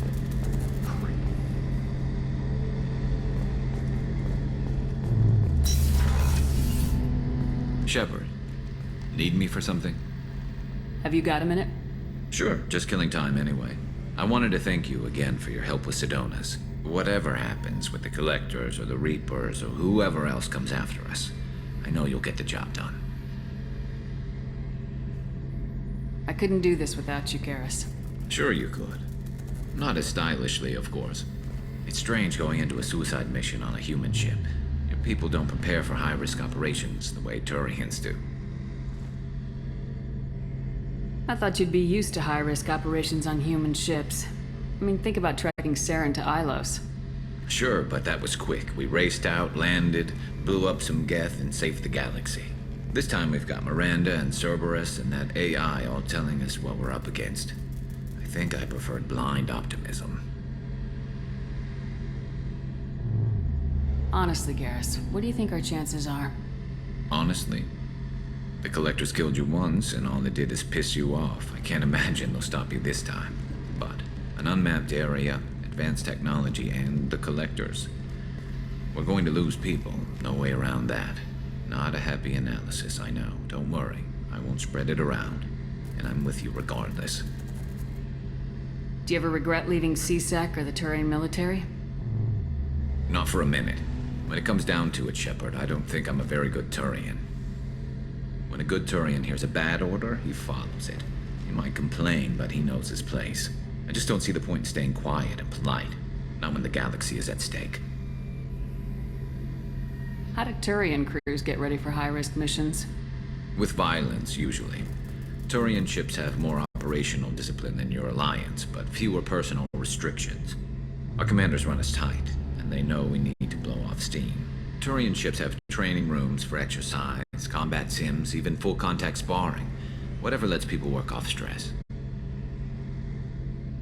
Shepard, need me for something? Have you got a minute? Sure, just killing time anyway. I wanted to thank you again for your help with Sidonis. Whatever happens with the Collectors or the Reapers or whoever else comes after us, I know you'll get the job done. I couldn't do this without you, Garrus. Sure you could. Not as stylishly, of course. It's strange going into a suicide mission on a human ship. Your people don't prepare for high-risk operations the way Turians do. I thought you'd be used to high-risk operations on human ships. I mean, think about tracking Saren to Ilos. Sure, but that was quick. We raced out, landed, blew up some Geth, and saved the galaxy. This time we've got Miranda and Cerberus and that AI all telling us what we're up against. I think I preferred blind optimism. Honestly, Garrus, what do you think our chances are? Honestly? The Collectors killed you once, and all they did is piss you off. I can't imagine they'll stop you this time. But an unmapped area, advanced technology, and the Collectors. We're going to lose people. No way around that. Not a happy analysis, I know. Don't worry. I won't spread it around. And I'm with you regardless. Do you ever regret leaving CSAC or the Turian military? Not for a minute. When it comes down to it, Shepard, I don't think I'm a very good Turian. When a good Turian hears a bad order, he follows it. He might complain, but he knows his place. I just don't see the point in staying quiet and polite. Not when the galaxy is at stake. How do Turian crews get ready for high-risk missions? With violence, usually. Turian ships have more operational discipline than your alliance, but fewer personal restrictions. Our commanders run us tight, and they know we need to blow off steam. Turian ships have training rooms for exercise, combat sims, even full-contact sparring. Whatever lets people work off stress.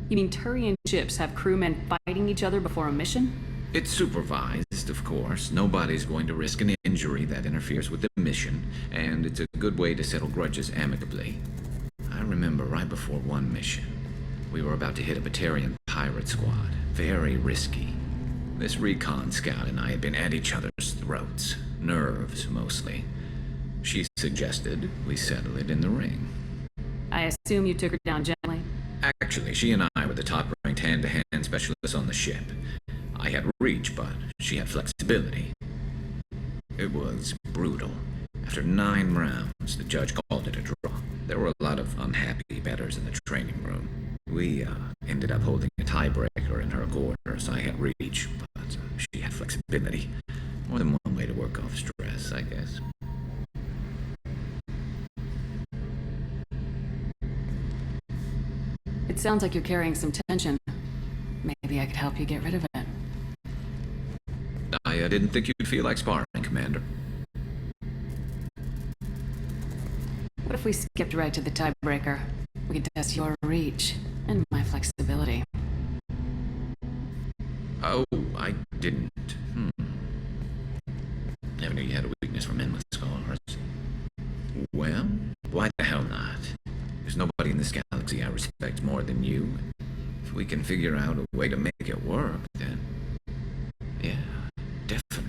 You mean Turian ships have crewmen fighting each other before a mission? It's supervised, of course. Nobody's going to risk an injury that interferes with the mission, and it's a good way to settle grudges amicably. I remember right before one mission, we were about to hit a Batarian pirate squad. Very risky. This recon scout and I had been at each other's throats. Nerves, mostly. She suggested we settle it in the ring. I assume you took her down gently? Actually, she and I were the top-ranked hand-to-hand specialists on the ship. I had reach, but she had flexibility. It was brutal. After 9 rounds, the judge called it a draw. There were a lot of unhappy bettors in the training room. We ended up holding a tiebreaker in her quarters. I had reach, but she had flexibility. More than one way to work off stress, I guess. It sounds like you're carrying some tension. Maybe I could help you get rid of it. I didn't think you'd feel like sparring, Commander. What if we skipped right to the tiebreaker? We could test your reach and my flexibility. Oh, I didn't. Never knew you had a weakness for men with scars. Well, why the hell not? There's nobody in this galaxy I respect more than you. If we can figure out a way to make it work, then... yeah, definitely.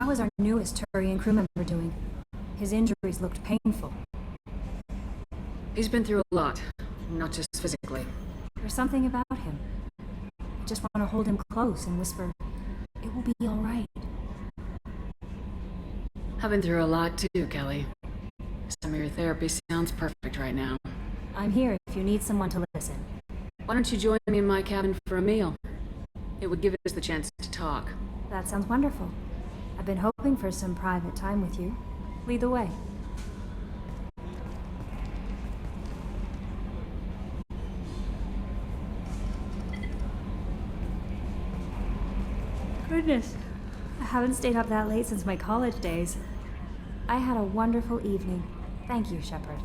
How is our newest Turian crew member doing? His injuries looked painful. He's been through a lot, not just physically. There's something about him. I just want to hold him close and whisper, "It will be all right." I've been through a lot too, Kelly. Some of your therapy sounds perfect right now. I'm here if you need someone to listen. Why don't you join me in my cabin for a meal? It would give us the chance to talk. That sounds wonderful. I've been hoping for some private time with you. Lead the way. Goodness, I haven't stayed up that late since my college days. I had a wonderful evening. Thank you, Shepard.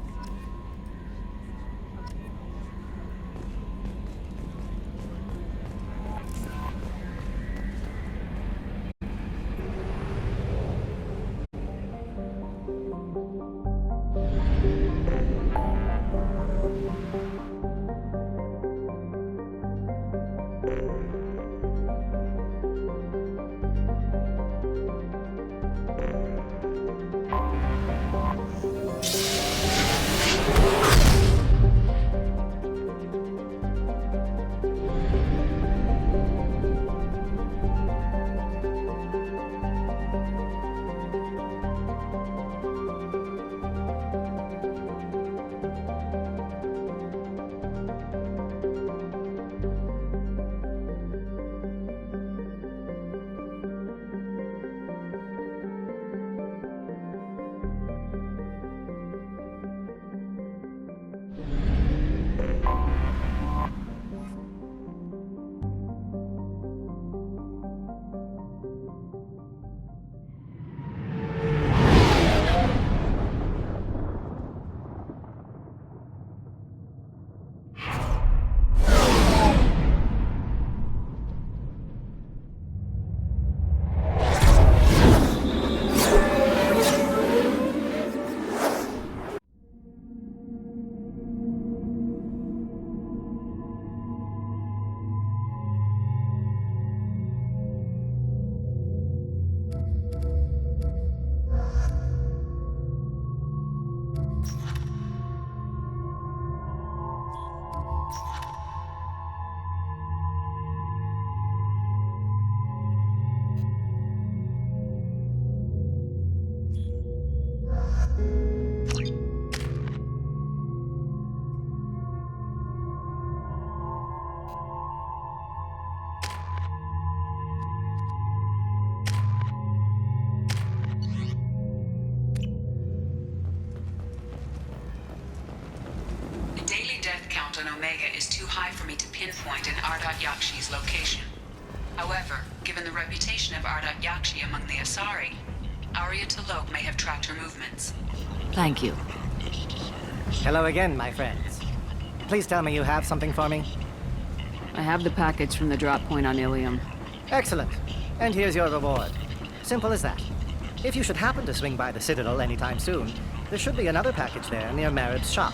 count on Omega is too high for me to pinpoint an Ardat Yakshi's location. However, given the reputation of Ardat Yakshi among the Asari, Arya T'Loak may have tracked her movements. Thank you. Hello again, my friends. Please tell me you have something for me. I have the package from the drop point on Ilium. Excellent. And here's your reward. Simple as that. If you should happen to swing by the Citadel anytime soon, there should be another package there near Marib's shop.